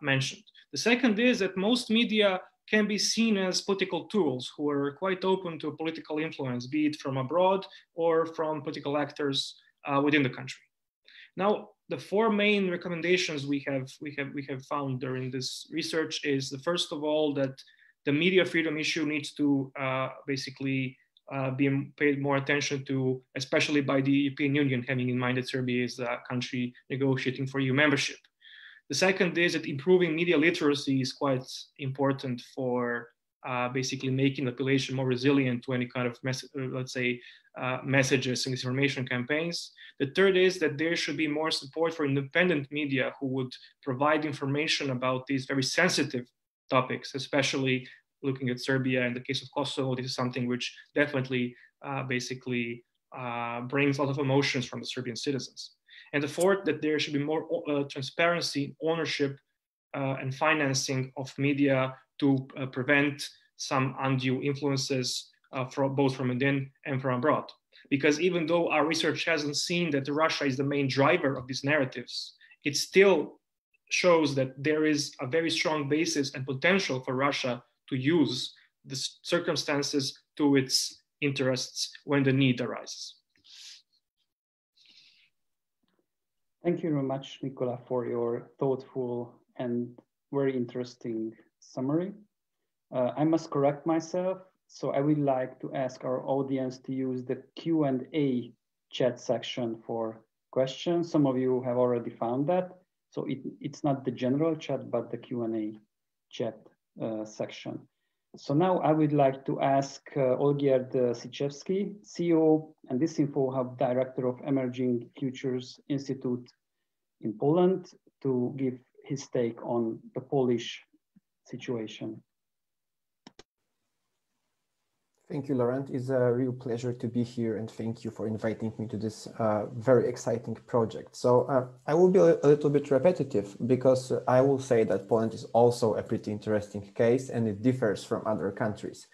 F: mentioned. The second is that most media can be seen as political tools who are quite open to political influence, be it from abroad or from political actors within the country. Now, the four main recommendations we have found during this research is the first of all that the media freedom issue needs to basically be paid more attention to, especially by the European Union, having in mind that Serbia is a country negotiating for EU membership. The second is that improving media literacy is quite important for basically making the population more resilient to any kind of, messages and disinformation campaigns. The third is that there should be more support for independent media who would provide information about these very sensitive topics, especially looking at Serbia. In the case of Kosovo, this is something which definitely brings a lot of emotions from the Serbian citizens. And the fourth, that there should be more transparency, ownership, and financing of media to prevent some undue influences both from within and from abroad. Because even though our research hasn't seen that Russia is the main driver of these narratives, it still shows that there is a very strong basis and potential for Russia to use the circumstances to its interests when the need arises.
C: Thank you very much, Nicola, for your thoughtful and very interesting summary. I must correct myself. So I would like to ask our audience to use the Q&A chat section for questions. Some of you have already found that. So it's not the general chat, but the Q&A chat section. So now I would like to ask Olgierd Sichevsky, CEO and Disinfo Hub Director of Emerging Futures Institute in Poland, to give his take on the Polish situation.
G: Thank you, Lóránt. It's a real pleasure to be here, and thank you for inviting me to this very exciting project. So I will be a little bit repetitive, because I will say that Poland is also a pretty interesting case, and it differs from other countries,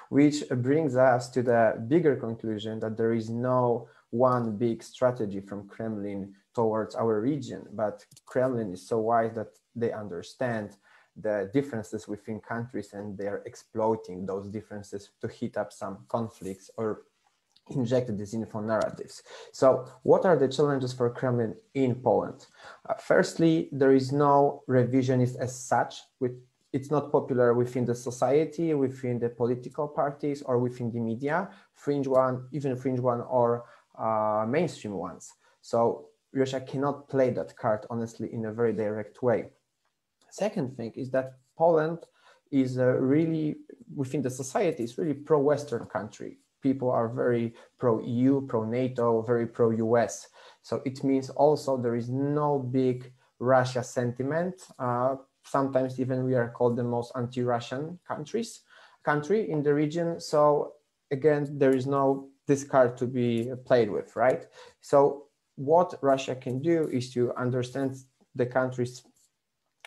G: which brings us to the bigger conclusion that there is no one big strategy from Kremlin towards our region, but Kremlin is so wise that they understand the differences within countries, and they are exploiting those differences to heat up some conflicts or inject disinfo narratives. So what are the challenges for Kremlin in Poland? Firstly, there is no revisionist as such. It's not popular within the society, within the political parties, or within the media, fringe one, even fringe one, or mainstream ones. So Russia cannot play that card, honestly, in a very direct way. Second thing is that Poland is really, within the society, is really pro-Western country. People are very pro-EU, pro-NATO, very pro-US. So it means also there is no big Russia sentiment. Sometimes even we are called the most anti-Russian country in the region. So again, there is no this card to be played with, right? So what Russia can do is to understand the country's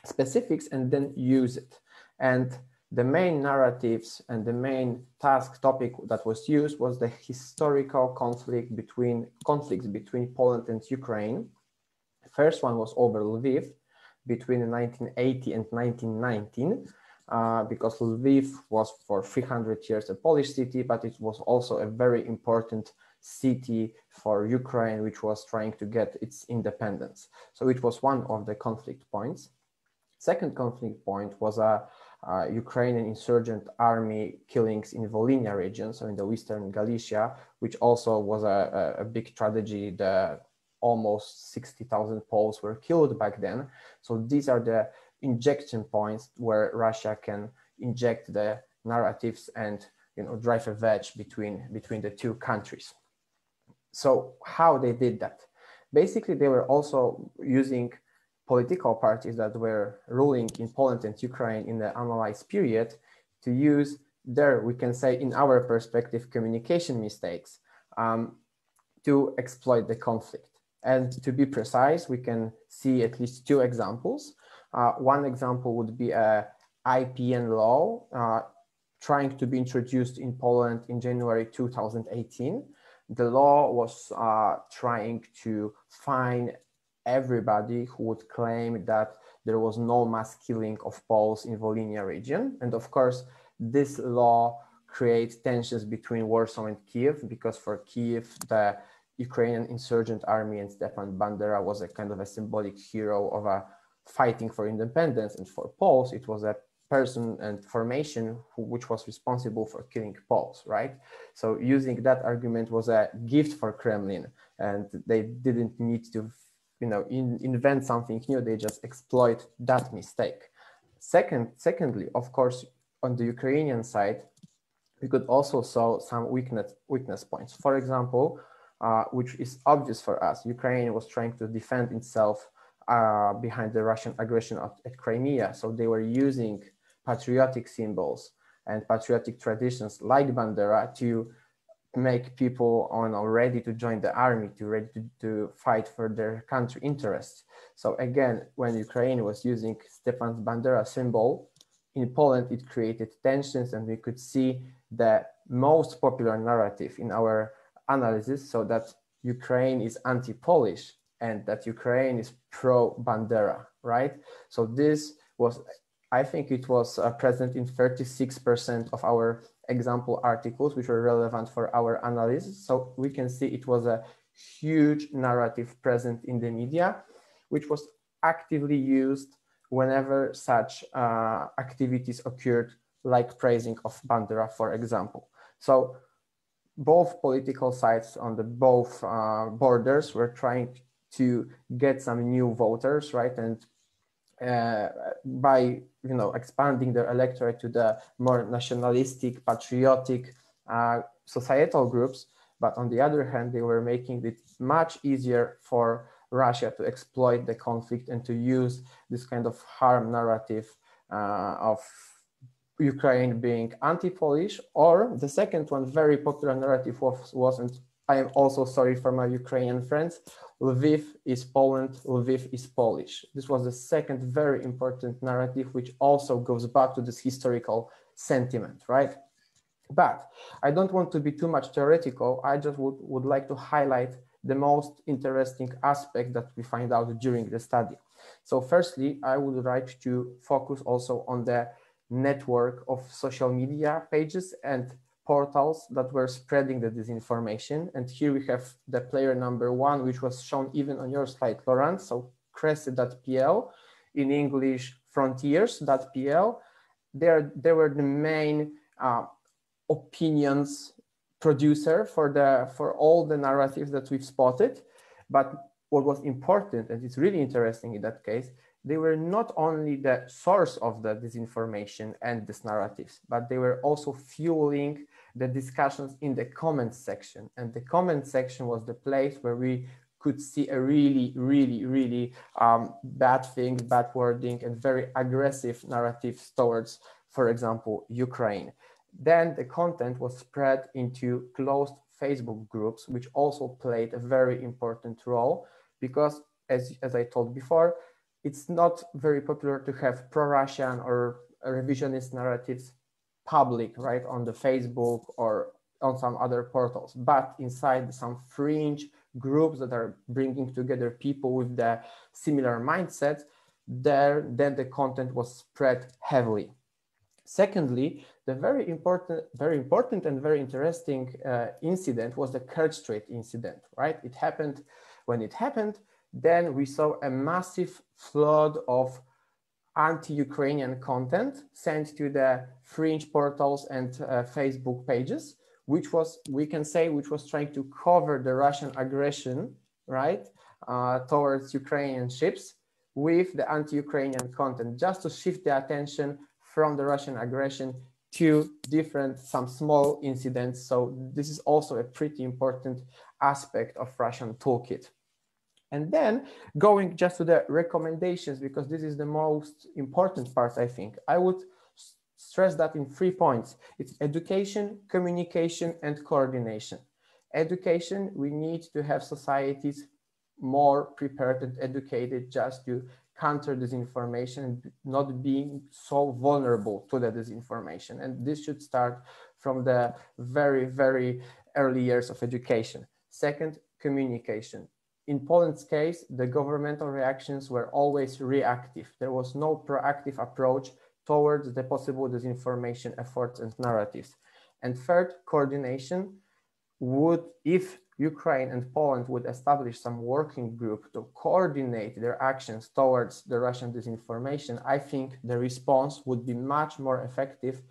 G: specifics and then use it. And the main narratives and the main task topic that was used was the historical conflicts between Poland and Ukraine. The first one was over Lviv between 1980 and 1919, because Lviv was for 300 years a Polish city, but it was also a very important city for Ukraine, which was trying to get its independence. So it was one of the conflict points. Second conflict point was a Ukrainian insurgent army killings in Volhynia region, so in the Western Galicia, which also was a big tragedy. The almost 60,000 Poles were killed back then. So these are the injection points where Russia can inject the narratives and drive a wedge between the two countries. So how they did that? Basically, they were also using political parties that were ruling in Poland and Ukraine in the analyzed period to use their, we can say in our perspective, communication mistakes to exploit the conflict. And to be precise, we can see at least two examples. One example would be a IPN law trying to be introduced in Poland in January 2018. The law was trying to fine everybody who would claim that there was no mass killing of Poles in Volhynia region. And of course, this law creates tensions between Warsaw and Kiev, because for Kiev, the Ukrainian insurgent army and Stepan Bandera was a kind of a symbolic hero of a fighting for independence. And for Poles, it was a person and formation which was responsible for killing Poles, right? So using that argument was a gift for Kremlin, and they didn't need to invent something new. They just exploit that mistake. Secondly, of course, on the Ukrainian side, we could also saw some weakness points. For example, which is obvious for us, Ukraine was trying to defend itself behind the Russian aggression at Crimea. So they were using patriotic symbols and patriotic traditions like Bandera to make people ready to join the army, ready to fight for their country interests. So again, when Ukraine was using Stepan Bandera symbol in Poland, it created tensions, and we could see the most popular narrative in our analysis, so that Ukraine is anti-Polish and that Ukraine is pro-Bandera, right? So this was, I think it was present in 36% of our example articles, which were relevant for our analysis. So we can see it was a huge narrative present in the media, which was actively used whenever such activities occurred like praising of Bandera, for example. So both political sides on the both borders were trying to get some new voters, right? And by expanding their electorate to the more nationalistic, patriotic societal groups. But on the other hand, they were making it much easier for Russia to exploit the conflict and to use this kind of harm narrative of Ukraine being anti-Polish, or the second one, very popular narrative was, and I am also sorry for my Ukrainian friends, Lviv is Poland, Lviv is Polish. This was the second very important narrative, which also goes back to this historical sentiment, right? But I don't want to be too much theoretical. I just would like to highlight the most interesting aspect that we find out during the study. So firstly, I would like to focus also on the network of social media pages and portals that were spreading the disinformation. And here we have the player number one, which was shown even on your slide, Lóránt. So Kresy.pl, in English, Frontiers.pl. They were the main opinions producer for all the narratives that we've spotted. But what was important, and it's really interesting in that case, they were not only the source of the disinformation and these narratives, but they were also fueling the discussions in the comments section. And the comment section was the place where we could see a really bad things, bad wording, and very aggressive narratives towards, for example, Ukraine. Then the content was spread into closed Facebook groups, which also played a very important role because, as I told before, it's not very popular to have pro-Russian or revisionist narratives public, right, on the Facebook or on some other portals, but inside some fringe groups that are bringing together people with the similar mindset, then the content was spread heavily. Secondly, the very important and very interesting incident was the Kerch Strait incident, right? It happened. When it happened, then we saw a massive flood of anti-Ukrainian content sent to the fringe portals and Facebook pages, which was, we can say, which was trying to cover the Russian aggression, right, towards Ukrainian ships with the anti-Ukrainian content, just to shift the attention from the Russian aggression to some small incidents. So this is also a pretty important aspect of Russian toolkit. And then going just to the recommendations, because this is the most important part, I think, I would stress that in 3 points. It's education, communication, and coordination. Education, we need to have societies more prepared and educated just to counter disinformation and not being so vulnerable to the disinformation. And this should start from the very early years of education. Second, communication. In Poland's case, the governmental reactions were always reactive. There was no proactive approach towards the possible disinformation efforts and narratives. And third, coordination. If Ukraine and Poland would establish some working group to coordinate their actions towards the Russian disinformation, I think the response would be much more effective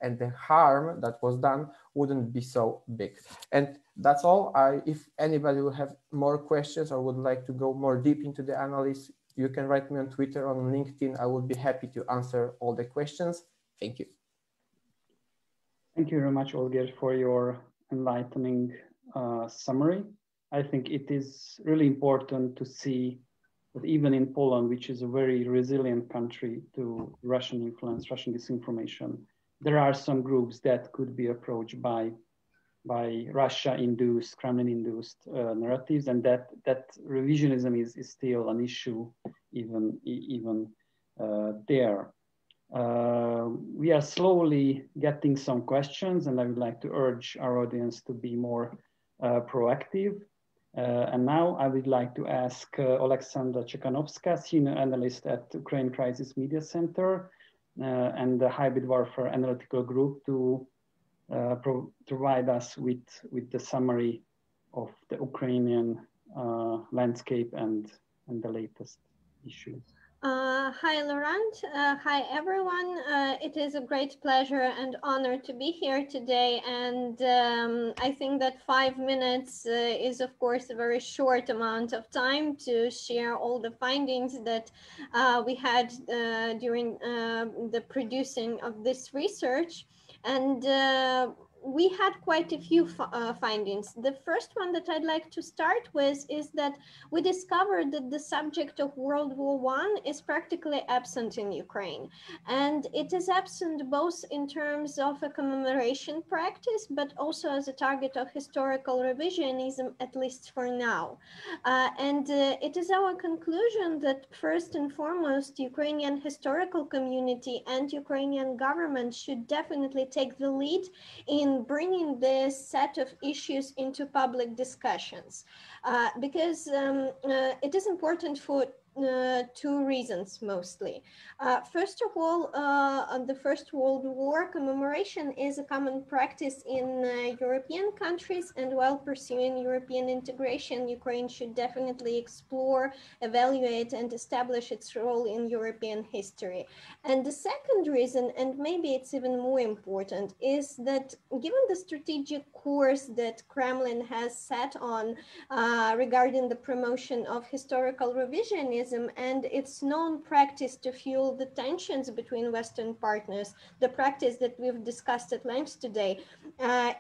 G: and the harm that was done wouldn't be so big. And that's all. If anybody will have more questions or would like to go more deep into the analysis, you can write me on Twitter, on LinkedIn. I would be happy to answer all the questions. Thank you.
C: Thank you very much, Olger, for your enlightening summary. I think it is really important to see that even in Poland, which is a very resilient country to Russian influence, Russian disinformation, there are some groups that could be approached by Russia-induced, Kremlin-induced narratives, and that revisionism is still an issue even there. We are slowly getting some questions, and I would like to urge our audience to be more proactive. And now I would like to ask Oleksandra Chekanovska, Senior Analyst at Ukraine Crisis Media Center and the Hybrid Warfare Analytical Group, to provide us with the summary of the Ukrainian landscape and the latest issues.
H: Hi, Lóránt. Hi, everyone. It is a great pleasure and honor to be here today. And I think that 5 minutes is, of course, a very short amount of time to share all the findings that we had during the producing of this research. And we had quite a few findings. The first one that I'd like to start with is that we discovered that the subject of World War I is practically absent in Ukraine. And it is absent both in terms of a commemoration practice, but also as a target of historical revisionism, at least for now. It is our conclusion that first and foremost, Ukrainian historical community and Ukrainian government should definitely take the lead in bringing this set of issues into public discussions, because it is important for two reasons mostly. First of all, the First World War commemoration is a common practice in European countries, and while pursuing European integration, Ukraine should definitely explore, evaluate, and establish its role in European history. And the second reason, and maybe it's even more important, is that given the strategic course that Kremlin has set on regarding the promotion of historical revisionism and its known practice to fuel the tensions between Western partners, the practice that we've discussed at length today,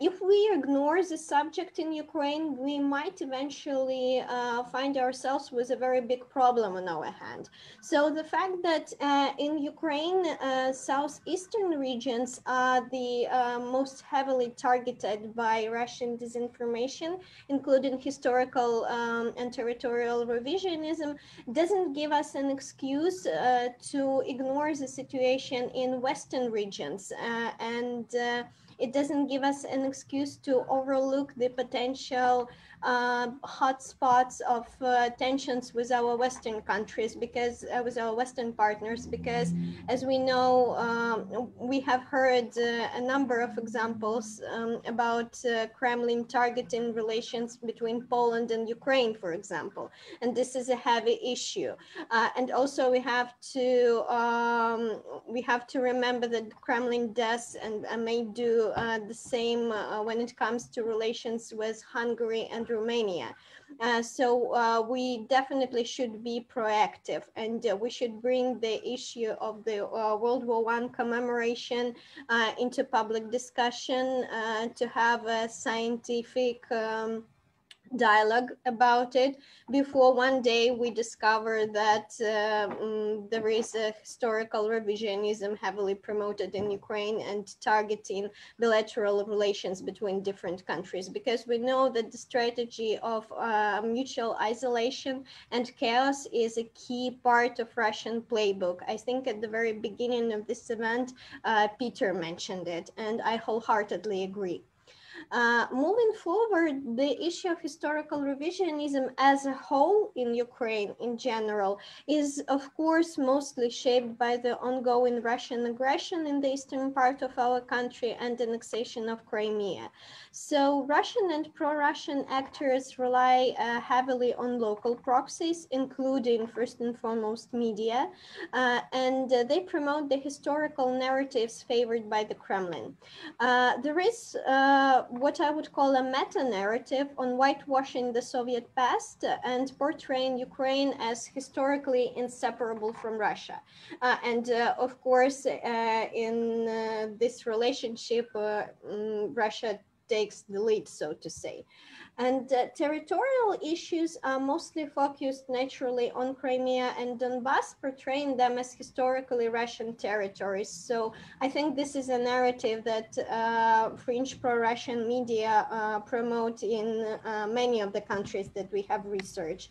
H: if we ignore the subject in Ukraine, we might eventually find ourselves with a very big problem on our hand. So the fact that in Ukraine, southeastern regions are the most heavily targeted by Russian disinformation, including historical and territorial revisionism, doesn't give us an excuse to ignore the situation in Western regions. It doesn't give us an excuse to overlook the potential hotspots of tensions with our Western countries, because with our Western partners, because as we know, we have heard a number of examples about Kremlin targeting relations between Poland and Ukraine, for example, and this is a heavy issue. And also we have to remember that the Kremlin does and may do the same when it comes to relations with Hungary and Romania. So we definitely should be proactive, and we should bring the issue of the World War I commemoration into public discussion to have a scientific dialogue about it before one day we discover that there is a historical revisionism heavily promoted in Ukraine and targeting bilateral relations between different countries, because we know that the strategy of mutual isolation and chaos is a key part of Russian playbook. I think at the very beginning of this event, Péter mentioned it, and I wholeheartedly agree. Moving forward, the issue of historical revisionism as a whole in Ukraine in general is, of course, mostly shaped by the ongoing Russian aggression in the eastern part of our country and annexation of Crimea. So Russian and pro-Russian actors rely heavily on local proxies, including first and foremost media, and they promote the historical narratives favored by the Kremlin. There is what I would call a meta-narrative on whitewashing the Soviet past and portraying Ukraine as historically inseparable from Russia. Of course, in this relationship, Russia takes the lead, so to say. And territorial issues are mostly focused naturally on Crimea and Donbass, portraying them as historically Russian territories. So I think this is a narrative that fringe pro-Russian media promote in many of the countries that we have researched,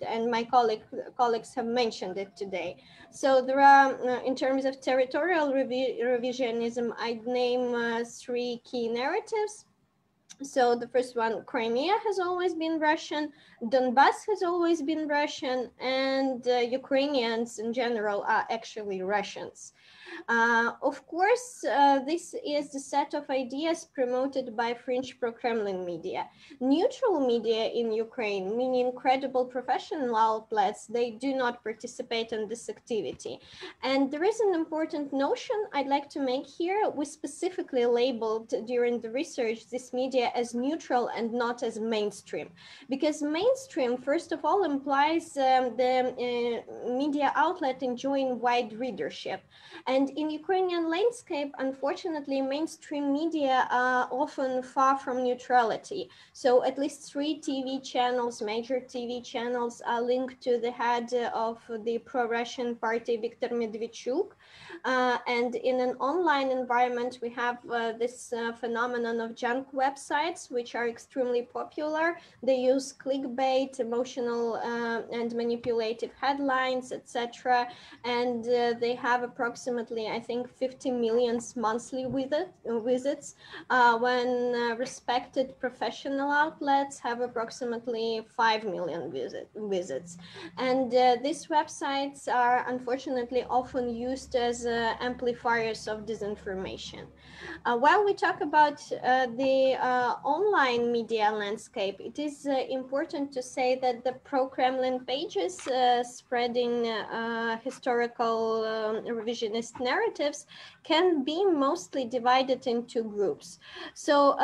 H: and my colleagues have mentioned it today. So there are, in terms of territorial revisionism, I'd name three key narratives. So the first one, Crimea has always been Russian, Donbass has always been Russian, and Ukrainians in general are actually Russians. Of course, this is the set of ideas promoted by fringe pro-Kremlin media. Neutral media in Ukraine, meaning credible professional outlets, they do not participate in this activity. And there is an important notion I'd like to make here. We specifically labeled during the research this media as neutral and not as mainstream. Because mainstream, first of all, implies the media outlet enjoying wide readership. And in Ukrainian landscape, unfortunately, mainstream media are often far from neutrality. So at least 3 TV channels, major TV channels, are linked to the head of the pro-Russian party, Viktor Medvedchuk. And in an online environment, we have this phenomenon of junk websites, which are extremely popular. They use clickbait, emotional and manipulative headlines, etc. And they have approximately, I think, 50 million monthly visits, when respected professional outlets have approximately 5 million visits. And these websites are unfortunately often used as amplifiers of disinformation. While we talk about the online media landscape, it is important to say that the pro-Kremlin pages spreading historical revisionist narratives can be mostly divided into groups. So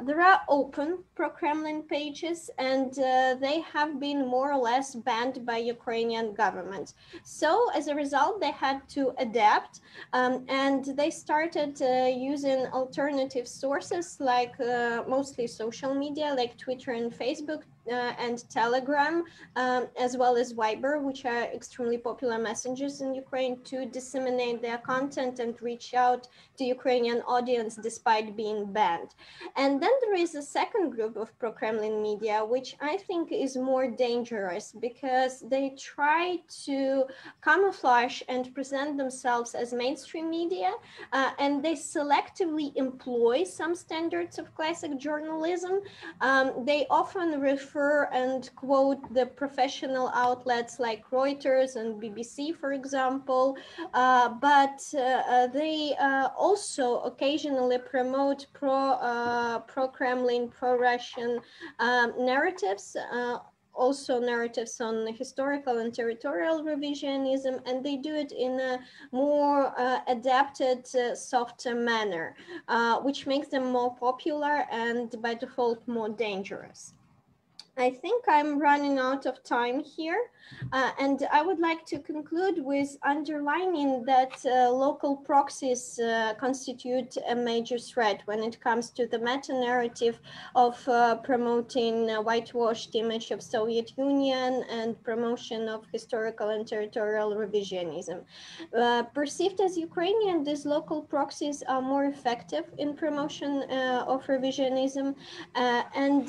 H: there are open pro-Kremlin pages, and they have been more or less banned by Ukrainian government. So as a result, they had to adapt, and they started using alternative sources like mostly social media like Twitter and Facebook, and Telegram, as well as Viber, which are extremely popular messengers in Ukraine, to disseminate their content and reach out to Ukrainian audience despite being banned. And then there is a second group of pro-Kremlin media, which I think is more dangerous because they try to camouflage and present themselves as mainstream media, and they selectively employ some standards of classic journalism. They often refer and quote the professional outlets like Reuters and BBC, for example, but they also occasionally promote pro-Kremlin, pro-Russian narratives, also narratives on historical and territorial revisionism, and they do it in a more adapted, softer manner, which makes them more popular and by default more dangerous. I think I'm running out of time here, and I would like to conclude with underlining that local proxies constitute a major threat when it comes to the meta-narrative of promoting a whitewashed image of Soviet Union and promotion of historical and territorial revisionism. Perceived as Ukrainian, these local proxies are more effective in promotion of revisionism, and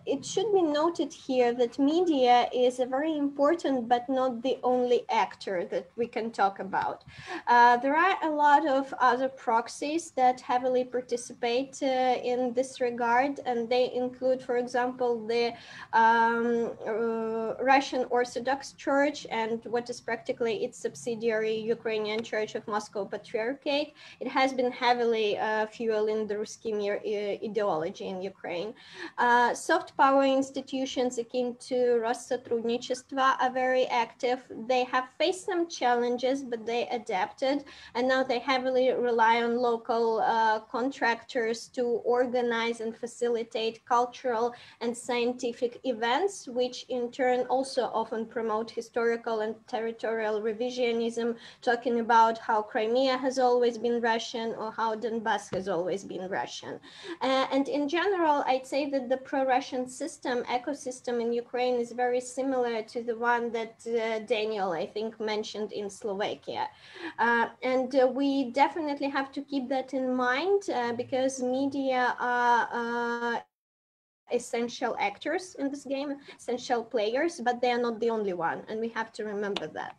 H: it should be noted here that media is a very important but not the only actor that we can talk about. There are a lot of other proxies that heavily participate in this regard, and they include, for example, the Russian Orthodox Church and what is practically its subsidiary, Ukrainian Church of Moscow Patriarchate. It has been heavily fueling the Ruski Mir ideology in Ukraine. Soft power institutions akin to Россотрудничество are very active. They have faced some challenges, but they adapted, and now they heavily rely on local contractors to organize and facilitate cultural and scientific events, which in turn also often promote historical and territorial revisionism, talking about how Crimea has always been Russian or how Donbass has always been Russian. And in general, I'd say that the pro-Russian ecosystem in Ukraine is very similar to the one that Daniel, I think, mentioned in Slovakia. And we definitely have to keep that in mind because media are essential actors in this game, essential players, but they are not the only one, and we have to remember that.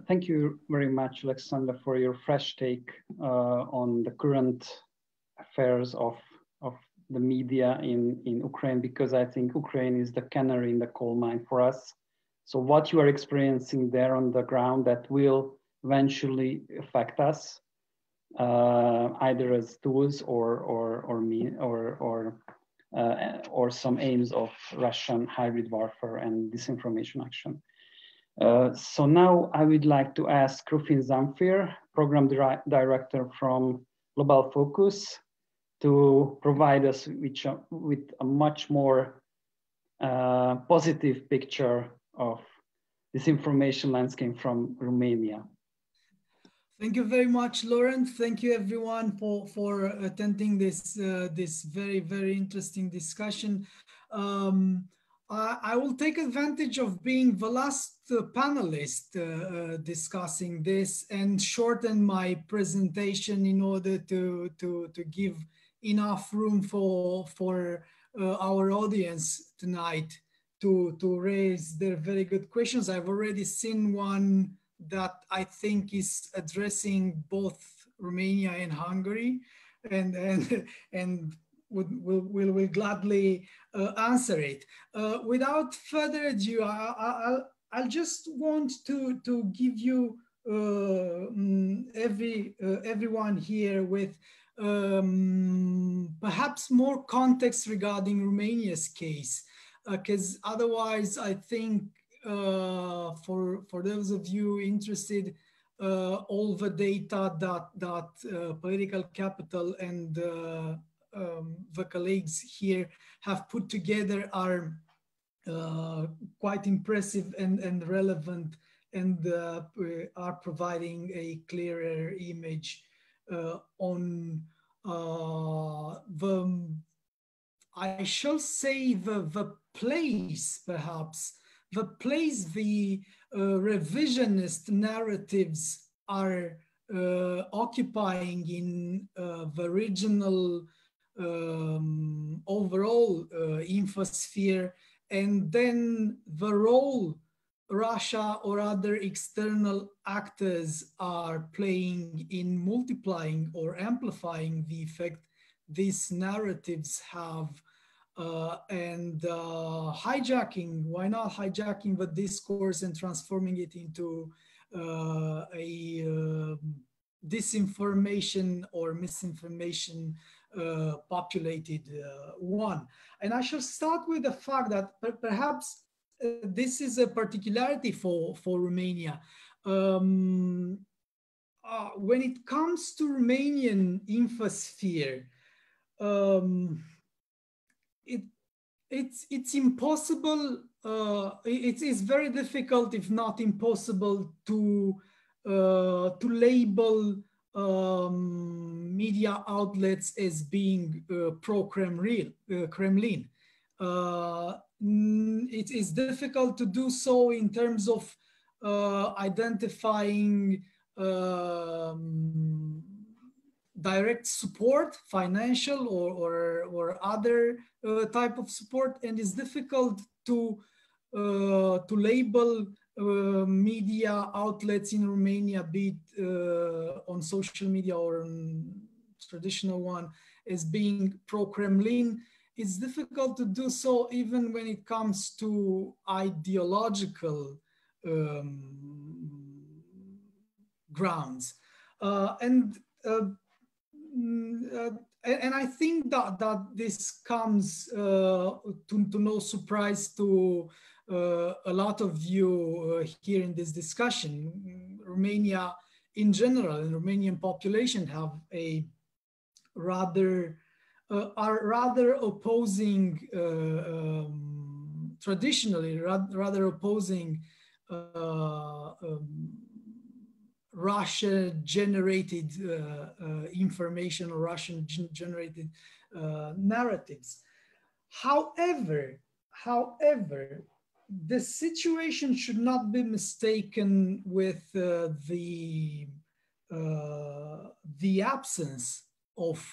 C: Thank you very much, Alexandra, for your fresh take on the current affairs of the media in Ukraine, because I think Ukraine is the canary in the coal mine for us. So what you are experiencing there on the ground, that will eventually affect us, either as tools or some aims of Russian hybrid warfare and disinformation action. So now I would like to ask Rufin Zamfir, Program Director from Global Focus, to provide us with a much more positive picture of disinformation landscape from Romania.
I: Thank you very much, Lóránt. Thank you everyone for attending this very, very interesting discussion. I will take advantage of being the last panelist discussing this and shorten my presentation in order to give enough room for our audience tonight to raise their very good questions. I've already seen one that I think is addressing both Romania and Hungary, and will gladly answer it. Without further ado, I'll just want to give you everyone here with perhaps more context regarding Romania's case, because otherwise I think for those of you interested, all the data that Political Capital and the colleagues here have put together are quite impressive and relevant, and are providing a clearer image on I shall say the place, perhaps, the place the revisionist narratives are occupying in the regional overall infosphere, and then the role Russia or other external actors are playing in multiplying or amplifying the effect these narratives have, and hijacking, why not hijacking the discourse and transforming it into a disinformation or misinformation populated one. And I shall start with the fact that perhaps this is a particularity for Romania. When it comes to Romanian infosphere, it's impossible, it is very difficult, if not impossible, to label media outlets as being pro-Kremlin. It is difficult to do so in terms of identifying direct support, financial or other type of support, and it's difficult to label media outlets in Romania, be it on social media or on traditional one, as being pro-Kremlin. It's difficult to do so even when it comes to ideological grounds. And I think that this comes to no surprise to a lot of you here in this discussion. Romania in general and Romanian population have a are rather opposing, traditionally rather opposing Russia-generated information or Russian-generated narratives. However, the situation should not be mistaken with the absence of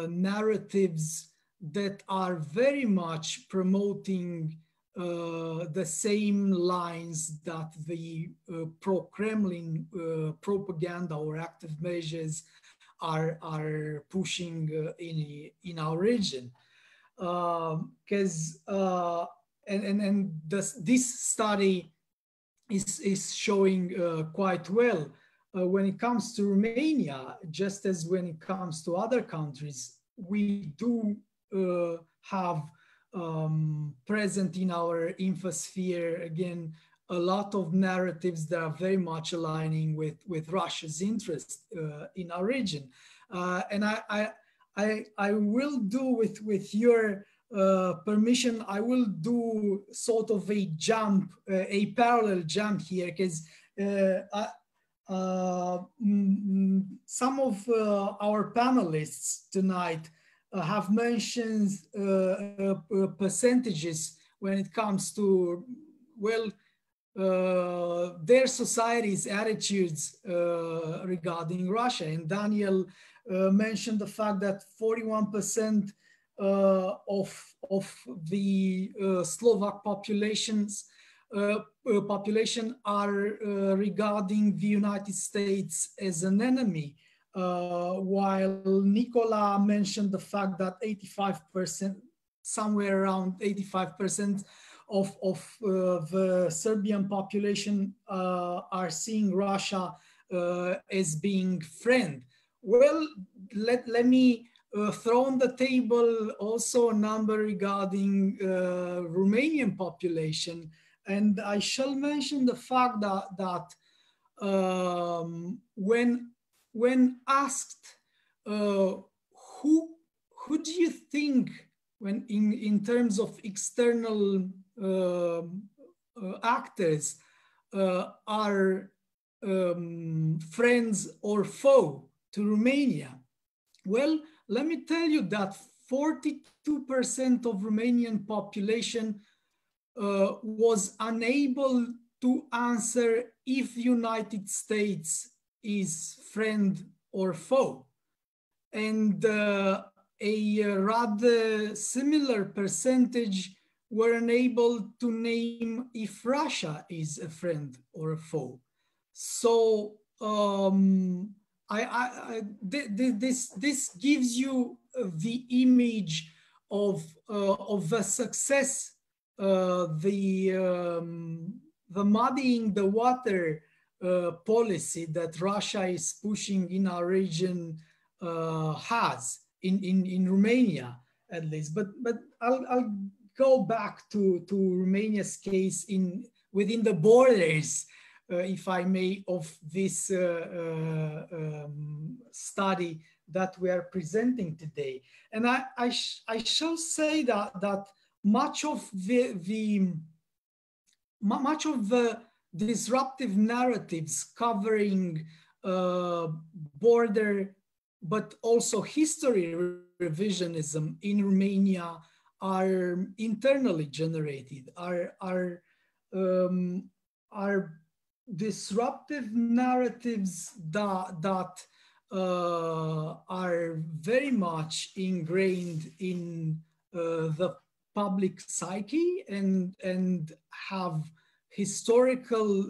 I: narratives that are very much promoting the same lines that the pro-Kremlin propaganda or active measures are pushing in our region. Because this study is showing quite well when it comes to Romania, just as when it comes to other countries, we do have present in our infosphere, again, a lot of narratives that are very much aligning with Russia's interest in our region. And I will do, with your permission, I will do sort of a jump, a parallel jump here, because some of our panelists tonight have mentioned percentages when it comes to, well, their society's attitudes regarding Russia. And Daniel mentioned the fact that 41% of the Slovak population are regarding the United States as an enemy, while Nicola mentioned the fact that 85%, somewhere around 85% of the Serbian population are seeing Russia as being friend. Well, let me throw on the table also a number regarding Romanian population. And I shall mention the fact that when asked who do you think, when in terms of external actors are friends or foe to Romania? Well, let me tell you that 42% of Romanian population was unable to answer if the United States is friend or foe. And a rather similar percentage were unable to name if Russia is a friend or a foe. So this gives you the image of the success, the muddying the water policy that Russia is pushing in our region has in Romania, at least. But I'll go back to Romania's case within the borders, if I may, of this study that we are presenting today. And I shall say that much of the disruptive narratives covering border, but also history revisionism in Romania are internally generated, are disruptive narratives that are very much ingrained in the public psyche and have historical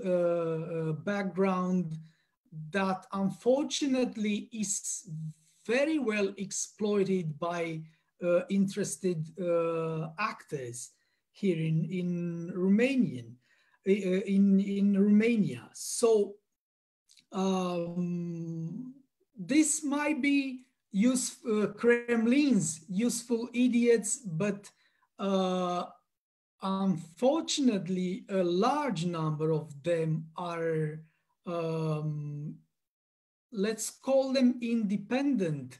I: background that unfortunately is very well exploited by interested actors here in Romania. So this might be Kremlin's useful idiots, but unfortunately a large number of them are, let's call them independent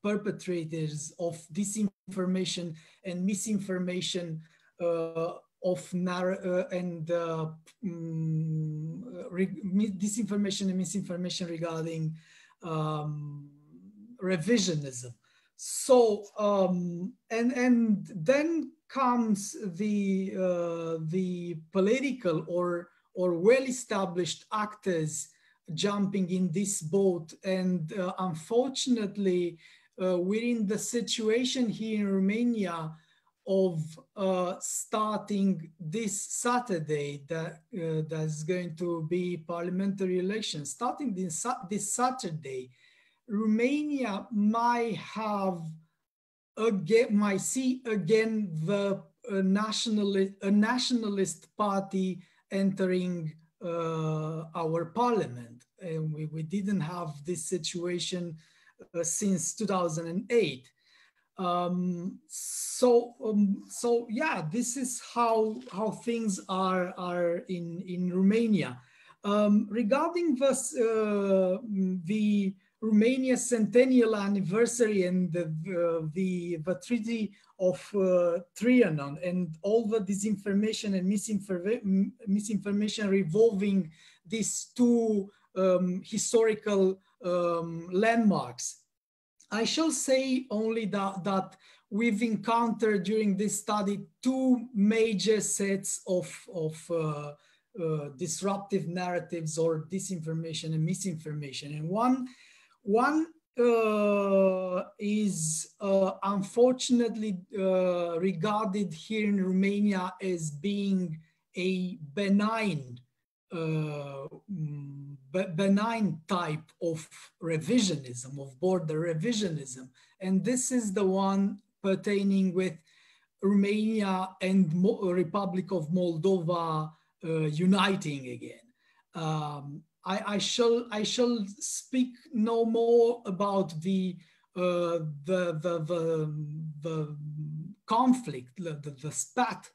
I: perpetrators of disinformation and misinformation disinformation and misinformation regarding revisionism. So and then comes the political or well-established actors jumping in this boat, and unfortunately we're in the situation here in Romania of starting this Saturday, that's going to be parliamentary elections. Starting this Saturday, Romania might see again the nationalist party entering our parliament. And we didn't have this situation since 2008. So yeah, this is how things are in Romania. Regarding the Romania centennial anniversary and the Treaty of Trianon and all the disinformation and misinformation revolving these two historical landmarks, I shall say only that we've encountered during this study two major sets of disruptive narratives or disinformation and misinformation. And one is unfortunately regarded here in Romania as being a benign type of revisionism, of border revisionism. And this is the one pertaining with Romania and Republic of Moldova uniting again. I shall speak no more about the conflict, the spat,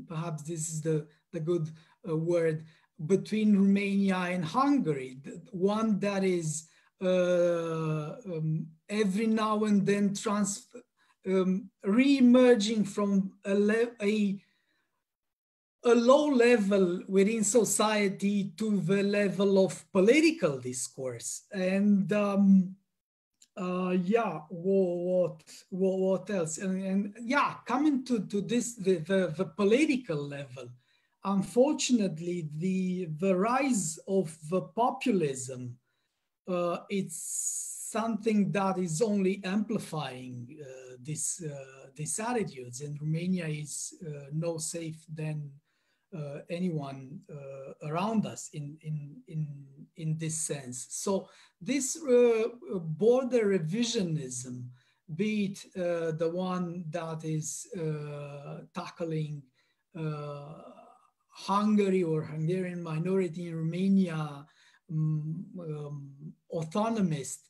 I: perhaps this is the good word, between Romania and Hungary, one that is every now and then re-emerging from a low level within society to the level of political discourse. And yeah, what else? And yeah, coming to this, the political level, unfortunately, the rise of the populism, it's something that is only amplifying these attitudes, and Romania is no safe than anyone around us in this sense. So this border revisionism, be it the one that is tackling Hungary or Hungarian minority in Romania, autonomist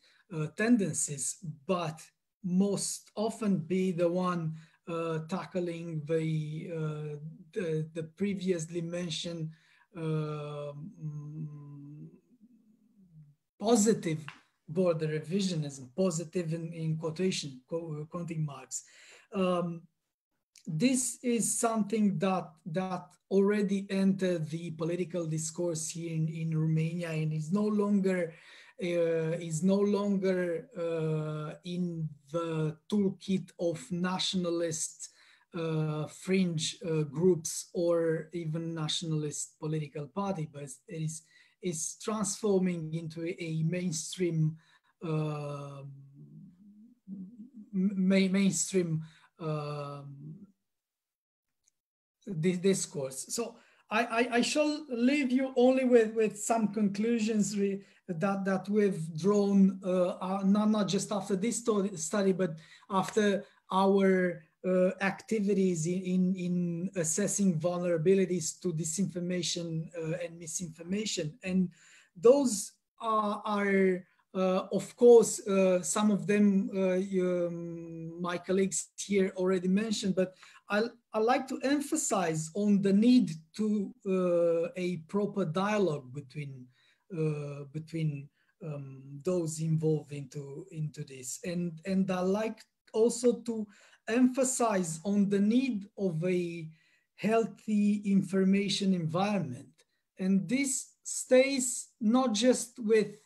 I: tendencies, but most often be the one tackling the previously mentioned positive border revisionism, positive in quotation, counting marks. This is something that already entered the political discourse here in Romania and is no longer in the toolkit of nationalist fringe groups or even nationalist political party, but it is transforming into a mainstream discourse. So I shall leave you only with some conclusions that we've drawn, not just after this study, but after our activities in assessing vulnerabilities to disinformation and misinformation. And those are of course, some of them my colleagues here already mentioned, but I like to emphasize on the need to a proper dialogue between those involved into this, and I like also to emphasize on the need of a healthy information environment, and this stays not just with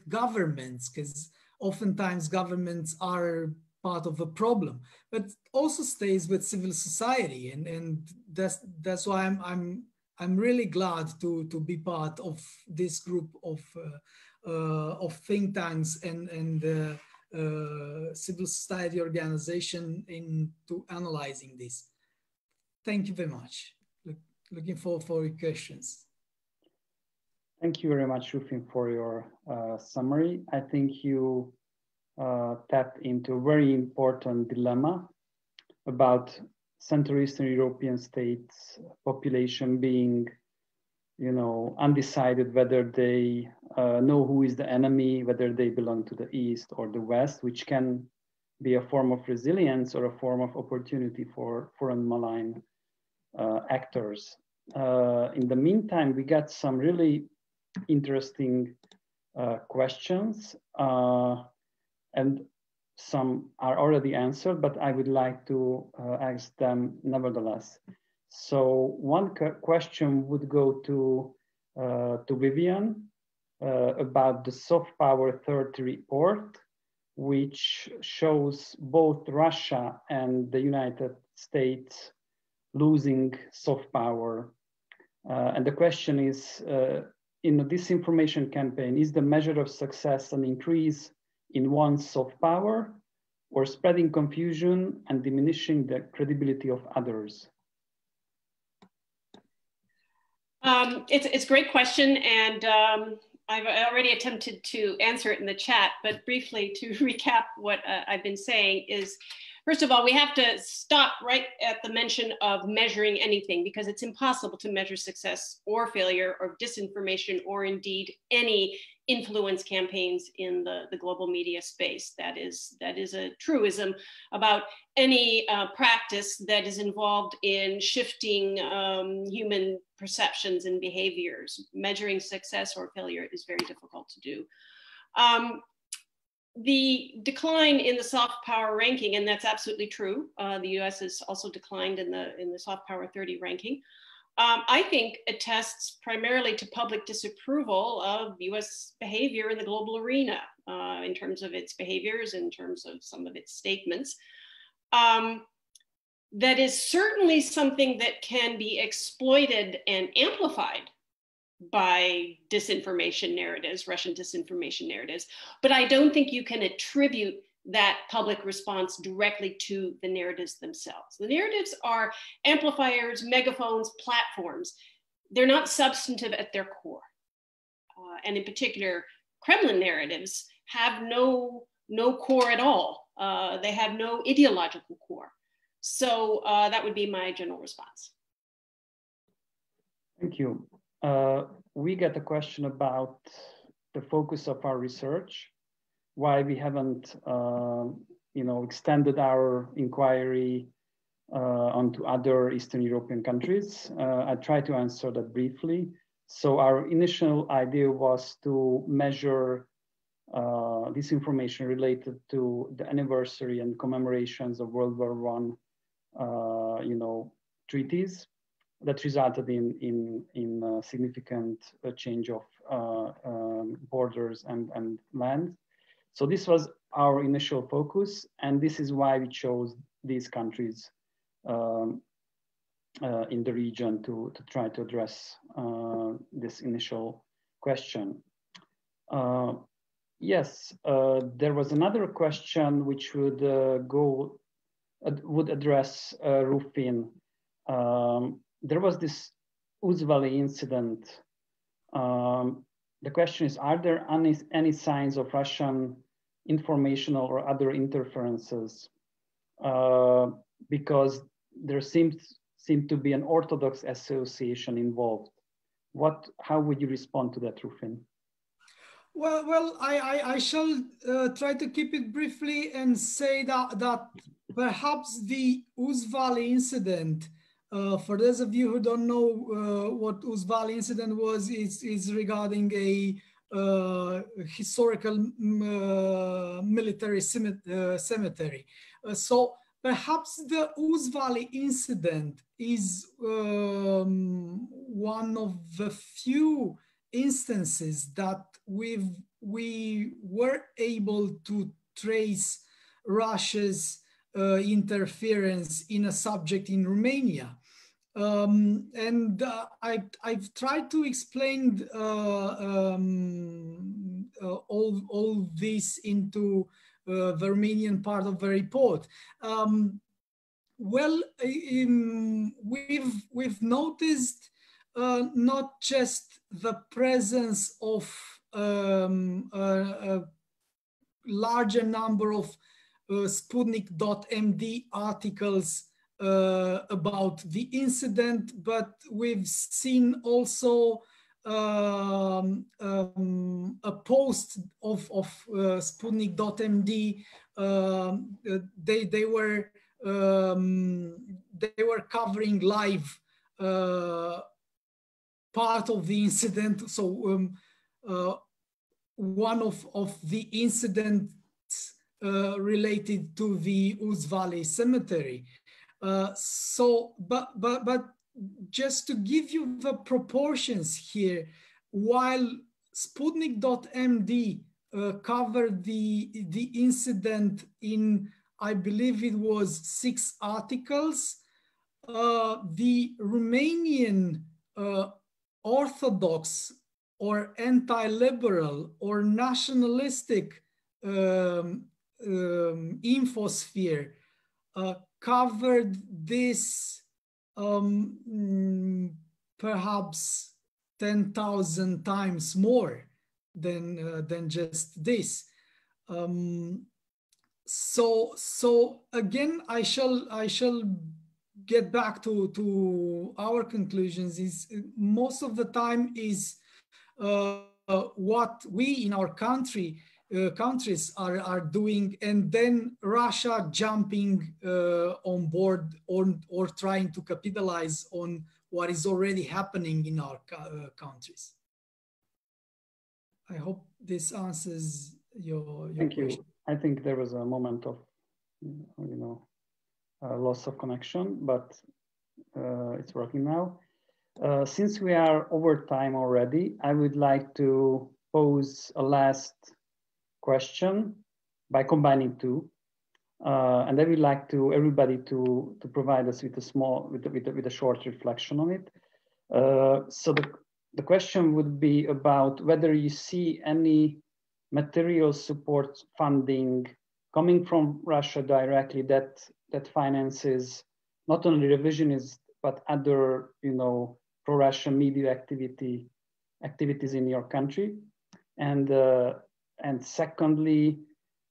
I: governments, because oftentimes governments are part of the problem, but also stays with civil society, and that's why I'm really glad to be part of this group of think tanks and civil society organization into analyzing this. Thank you very much. Looking forward for your questions.
C: Thank you very much, Rufin, for your summary. I think you tapped into a very important dilemma about Central Eastern European states population being, you know, undecided whether they know who is the enemy, whether they belong to the East or the West, which can be a form of resilience or a form of opportunity for foreign malign actors. In the meantime, we got some really interesting questions, and some are already answered, but I would like to ask them nevertheless. So one question would go to Vivian about the soft power 30 report, which shows both Russia and the United States losing soft power. And the question is, in a disinformation campaign, is the measure of success an increase in one's soft power or spreading confusion and diminishing the credibility of others?
D: It's a great question, and I've already attempted to answer it in the chat, but briefly to recap what I've been saying is, first of all, we have to stop right at the mention of measuring anything, because it's impossible to measure success or failure or disinformation or indeed any influence campaigns in the global media space. That is a truism about any practice that is involved in shifting human perceptions and behaviors. Measuring success or failure is very difficult to do. The decline in the soft power ranking, and that's absolutely true. The US has also declined in the soft power 30 ranking. I think attests primarily to public disapproval of US behavior in the global arena in terms of its behaviors, in terms of some of its statements. That is certainly something that can be exploited and amplified by disinformation narratives, Russian disinformation narratives, but I don't think you can attribute that public response directly to the narratives themselves. The narratives are amplifiers, megaphones, platforms. They're not substantive at their core. And in particular, Kremlin narratives have no core at all. They have no ideological core. So that would be my general response.
C: Thank you. We get a question about the focus of our research, why we haven't extended our inquiry onto other Eastern European countries. I try to answer that briefly. So our initial idea was to measure this information related to the anniversary and commemorations of World War I, treaties that resulted in a significant change of borders and land. So this was our initial focus, and this is why we chose these countries in the region to try to address this initial question. Yes, there was another question which would address Rufin. There was this Ooze Valley incident. The question is, are there any signs of Russian informational or other interferences? Because there seemed to be an Orthodox association involved. How would you respond to that, Rufin?
I: Well, I shall try to keep it briefly and say that perhaps the Ooze Valley incident, for those of you who don't know what Ooze Valley incident was, is regarding a historical military cemetery. So perhaps the Ooze Valley incident is one of the few instances that we were able to trace Russia's interference in a subject in Romania. And I've tried to explain all this into the Romanian part of the report. Well, we've noticed not just the presence of a larger number of Sputnik.md articles about the incident, but we've seen also a post of Sputnik.md. They were covering live part of the incident. So one of the incidents related to the Ooze Valley Cemetery. But just to give you the proportions here, while Sputnik.md covered the incident in, I believe it was 6 articles, the Romanian orthodox or anti-liberal or nationalistic infosphere covered this perhaps 10,000 times more than just this. So again, I shall get back to our conclusions. Is most of the time is what we in our countries are doing, and then Russia jumping on board or trying to capitalize on what is already happening in our countries. I hope this answers your
C: Thank
I: question.
C: you. I think there was a moment of, loss of connection, but it's working now. Since we are over time already, I would like to pose a last question by combining two, and I would like to everybody to provide us with a short reflection on it. So the question would be about whether you see any material support funding coming from Russia directly that finances not only revisionism but other pro-Russian media activities in your country, and secondly,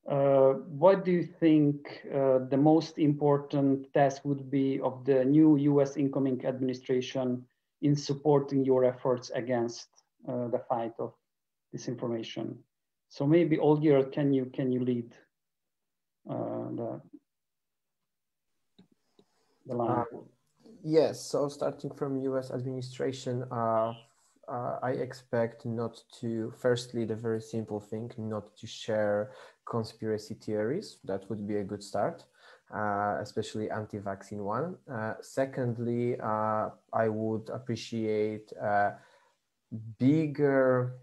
C: what do you think the most important task would be of the new U.S. incoming administration in supporting your efforts against the fight of disinformation? So maybe Olgierd, can you lead the line?
G: Yes, so starting from US administration, I expect not to, firstly, the very simple thing, not to share conspiracy theories. That would be a good start, especially anti-vaccine one. Secondly, I would appreciate a bigger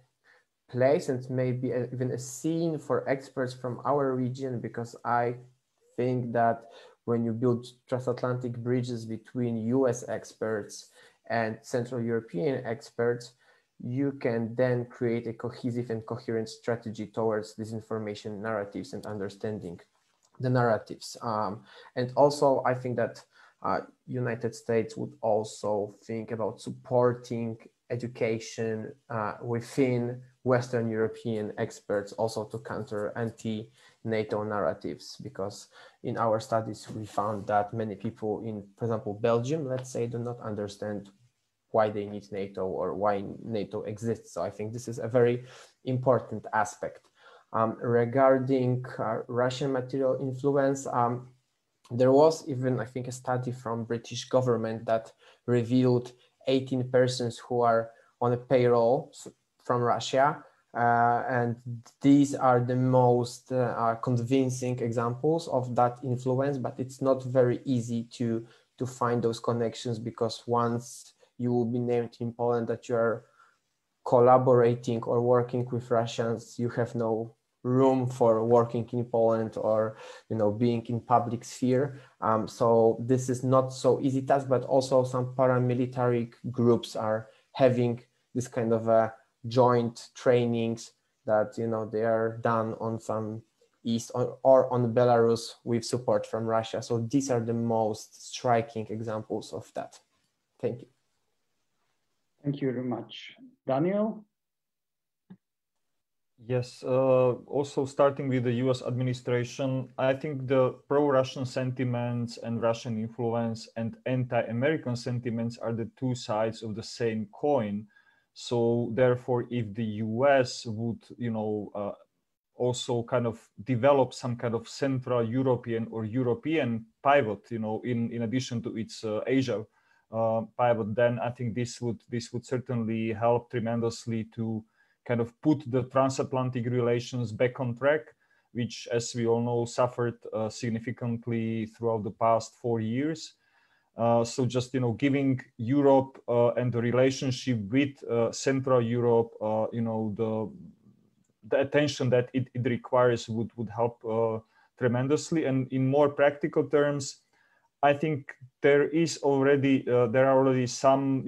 G: place and maybe even a scene for experts from our region, because I think that when you build transatlantic bridges between US experts and Central European experts, you can then create a cohesive and coherent strategy towards disinformation narratives and understanding the narratives. And also, I think that United States would also think about supporting education within Western European experts also to counter anti-NATO narratives, because in our studies we found that many people in, for example, Belgium, let's say, do not understand why they need NATO or why NATO exists. So I think this is a very important aspect. Regarding Russian material influence, there was even, I think, a study from British government that revealed 18 persons who are on a payroll from Russia. And these are the most convincing examples of that influence, but it's not very easy to find those connections, because once you will be named in Poland that you are collaborating or working with Russians, you have no room for working in Poland or being in public sphere. So this is not so easy task, but also some paramilitary groups are having this kind of joint trainings that they are done on some east or on Belarus with support from Russia. So these are the most striking examples of that. Thank you.
C: Thank you very much. Daniel?
E: Yes, also starting with the US administration, I think the pro-Russian sentiments and Russian influence and anti-American sentiments are the two sides of the same coin. So therefore, if the US would, also kind of develop some kind of Central European or European pivot, in addition to its Asia pivot, then I think this would certainly help tremendously to kind of put the transatlantic relations back on track, which, as we all know, suffered significantly throughout the past 4 years. So just, giving Europe and the relationship with Central Europe, the attention that it requires would help tremendously. And in more practical terms, I think there are already some,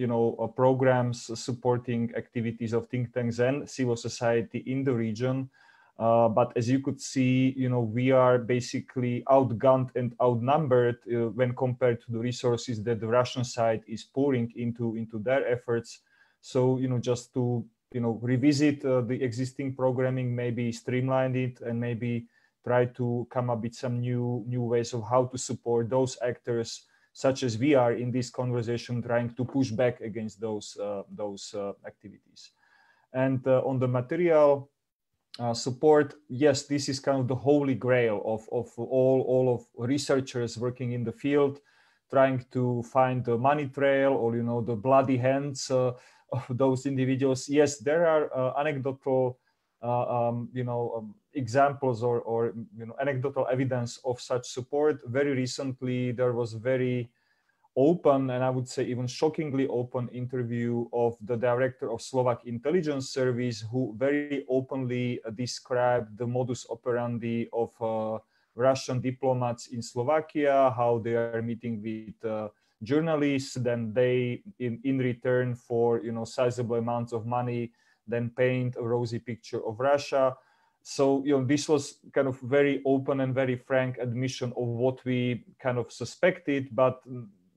E: programs supporting activities of think tanks and civil society in the region. But as you could see, we are basically outgunned and outnumbered when compared to the resources that the Russian side is pouring into their efforts. So, just to, revisit the existing programming, maybe streamline it, and maybe try to come up with some new ways of how to support those actors, such as we are in this conversation, trying to push back against those activities. And on the material support, yes, this is kind of the holy grail of all of researchers working in the field, trying to find the money trail or the bloody hands of those individuals. Yes, there are anecdotal examples or anecdotal evidence of such support. Very recently, there was very open, and I would say even shockingly open, interview of the director of Slovak intelligence service, who very openly described the modus operandi of Russian diplomats in Slovakia, how they are meeting with journalists, then they, in return for sizable amounts of money, then paint a rosy picture of Russia. So this was kind of very open and very frank admission of what we kind of suspected, but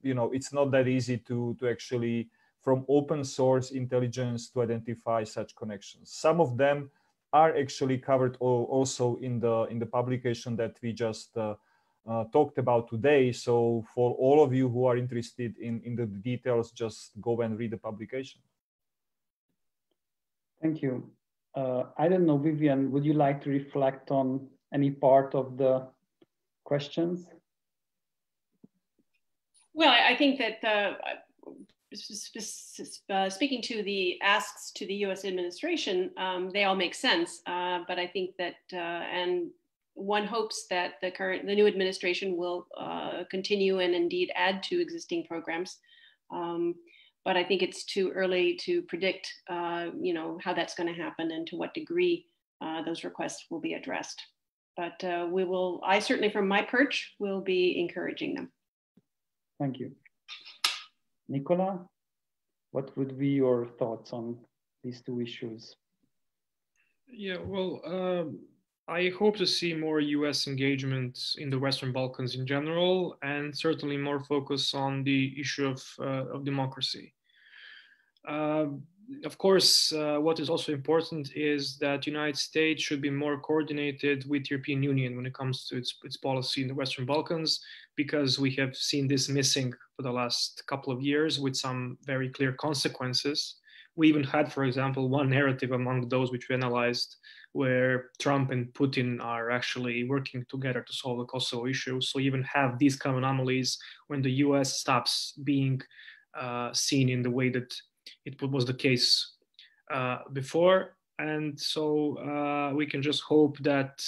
E: it's not that easy to actually, from open source intelligence, to identify such connections. Some of them are actually covered also in the publication that we just talked about today. So for all of you who are interested in the details, just go and read the publication.
C: Thank you. I don't know, Vivian, would you like to reflect on any part of the questions?
D: Well, I think that speaking to the asks to the U.S. administration, they all make sense. But I think that, and one hopes that the new administration will continue and indeed add to existing programs. But I think it's too early to predict, how that's going to happen and to what degree those requests will be addressed. But I certainly, from my perch, will be encouraging them.
C: Thank you. Nicola, what would be your thoughts on these two issues?
F: Yeah, well, I hope to see more US engagement in the Western Balkans in general, and certainly more focus on the issue of democracy. Of course, what is also important is that the United States should be more coordinated with the European Union when it comes to its policy in the Western Balkans, because we have seen this missing for the last couple of years with some very clear consequences. We even had, for example, one narrative among those which we analyzed where Trump and Putin are actually working together to solve the Kosovo issue. So even have these kind of anomalies when the US stops being seen in the way that it was the case before. And so we can just hope that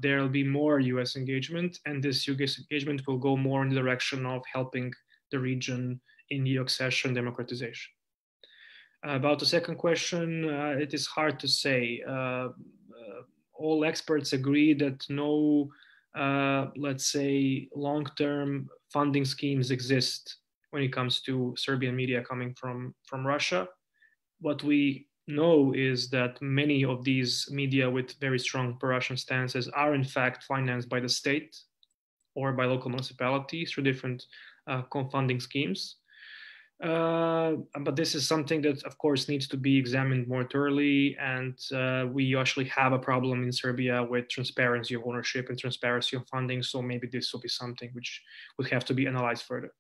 F: there'll be more US engagement, and this US engagement will go more in the direction of helping the region in EU accession democratization. About the second question, it is hard to say. All experts agree that no, let's say, long-term funding schemes exist when it comes to Serbian media coming from Russia. What we know is that many of these media with very strong pro-Russian stances are in fact financed by the state or by local municipalities through different co-funding schemes. But this is something that, of course, needs to be examined more thoroughly. And we actually have a problem in Serbia with transparency of ownership and transparency of funding. So maybe this will be something which would have to be analyzed further.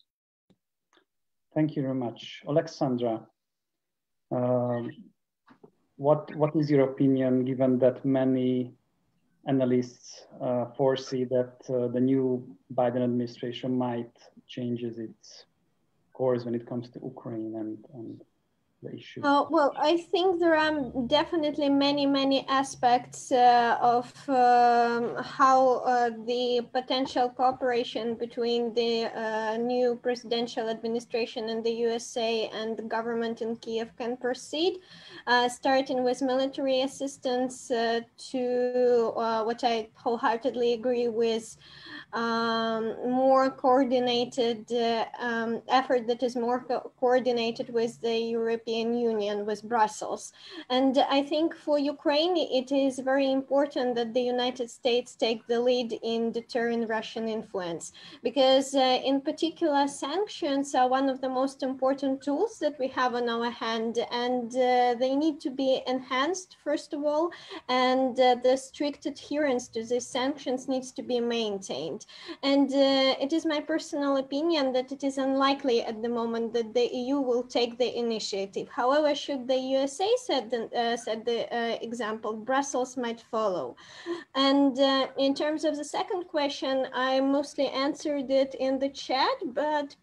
C: Thank you very much. Alexandra, what is your opinion, given that many analysts foresee that the new Biden administration might change its course when it comes to Ukraine and the issue?
H: Well, I think there are definitely many aspects of how the potential cooperation between the new presidential administration in the USA and the government in Kiev can proceed, starting with military assistance to what I wholeheartedly agree with, more coordinated effort that is more coordinated with the European Union, with Brussels. And I think for Ukraine, it is very important that the United States take the lead in deterring Russian influence, because in particular, sanctions are one of the most important tools that we have on our hand, and they need to be enhanced, first of all, and the strict adherence to these sanctions needs to be maintained. And it is my personal opinion that it is unlikely at the moment that the EU will take the initiative. However, should the USA set the example, Brussels might follow. And in terms of the second question, I mostly answered it in the chat, but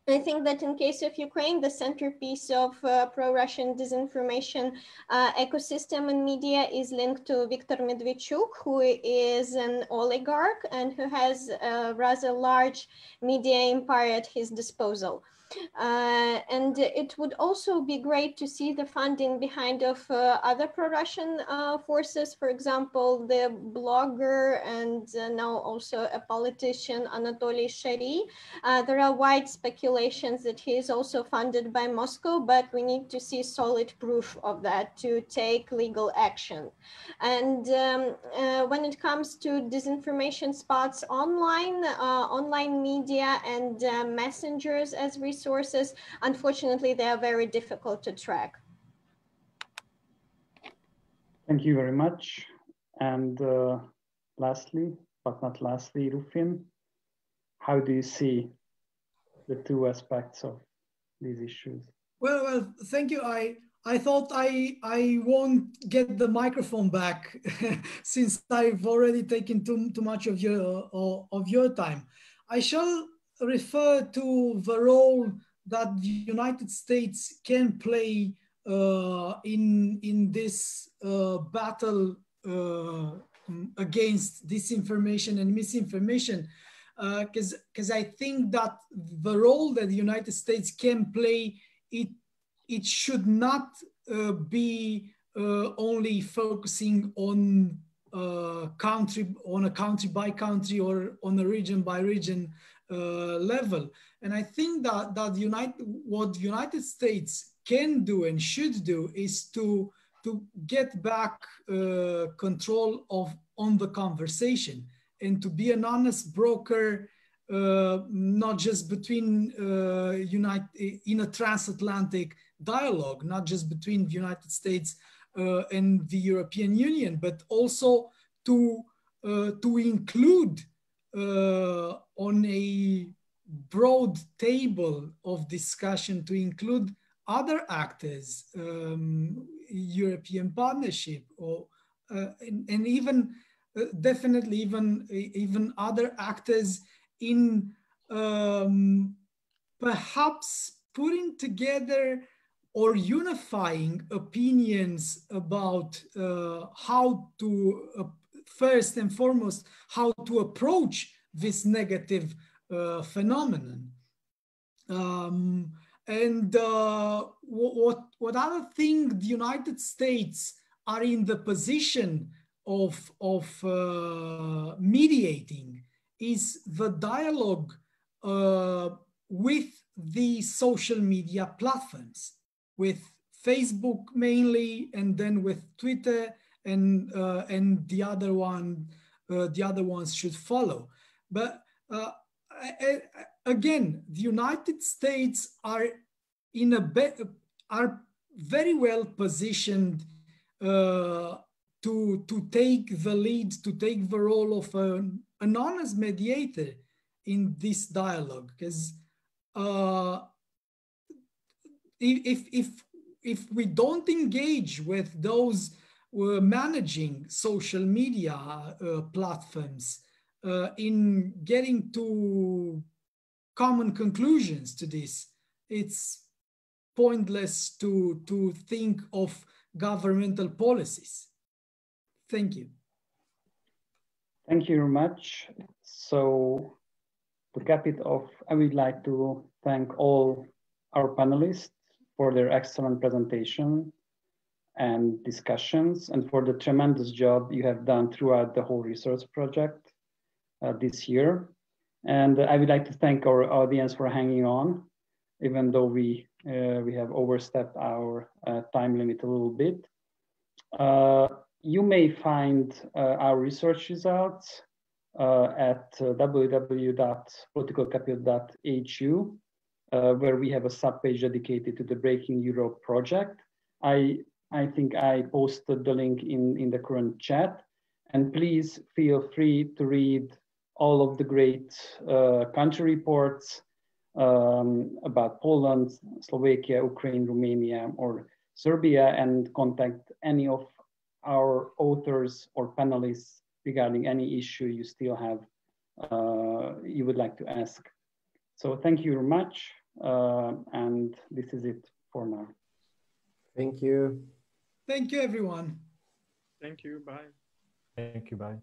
H: I think that in case of Ukraine, the centerpiece of pro-Russian disinformation ecosystem and media is linked to Viktor Medvedchuk, who is an oligarch and who has a rather large media empire at his disposal. And it would also be great to see the funding behind of other pro-Russian forces, for example, the blogger and now also a politician, Anatoly Shary. There are wide speculations that he is also funded by Moscow, but we need to see solid proof of that to take legal action. And when it comes to disinformation spots online, online media and messengers as resources, unfortunately, they are very difficult to track.
C: Thank you very much. And lastly, but not lastly, Rufin, how do you see the two aspects of these issues?
I: Well, thank you. I thought I won't get the microphone back since I've already taken too much of your time. I shall refer to the role that the United States can play in this battle against disinformation and misinformation, because I think that the role that the United States can play, it should not be only focusing on a country by country or on a region by region level. And I think that what the United States can do and should do is to get back control on the conversation and to be an honest broker, not just between in a transatlantic dialogue, not just between the United States and the European Union, but also to include on a broad table of discussion, to include other actors, European Partnership, or and even definitely even other actors in perhaps putting together or unifying opinions about how to, first and foremost, how to approach this negative phenomenon. And what other thing the United States are in the position of mediating is the dialogue with the social media platforms, with Facebook mainly, and then with Twitter, and the other ones should follow. But again, the United States are are very well positioned to take the lead, to take the role of an honest mediator in this dialogue, because if we don't engage with those managing social media platforms in getting to common conclusions to this, it's pointless to think of governmental policies. Thank you.
C: Thank you very much. So to cap it off, I would like to thank all our panelists for their excellent presentation and discussions, and for the tremendous job you have done throughout the whole research project this year. And I would like to thank our audience for hanging on, even though we have overstepped our time limit a little bit. You may find our research results at www.politicalcapital.hu, where we have a subpage dedicated to the Breaking Europe project. I think I posted the link in the current chat, and please feel free to read all of the great country reports about Poland, Slovakia, Ukraine, Romania, or Serbia, and contact any of our authors or panelists regarding any issue you still have, you would like to ask. So thank you very much. And this is it for now.
G: Thank you.
I: Thank you, everyone.
F: Thank you. Bye.
E: Thank you. Bye.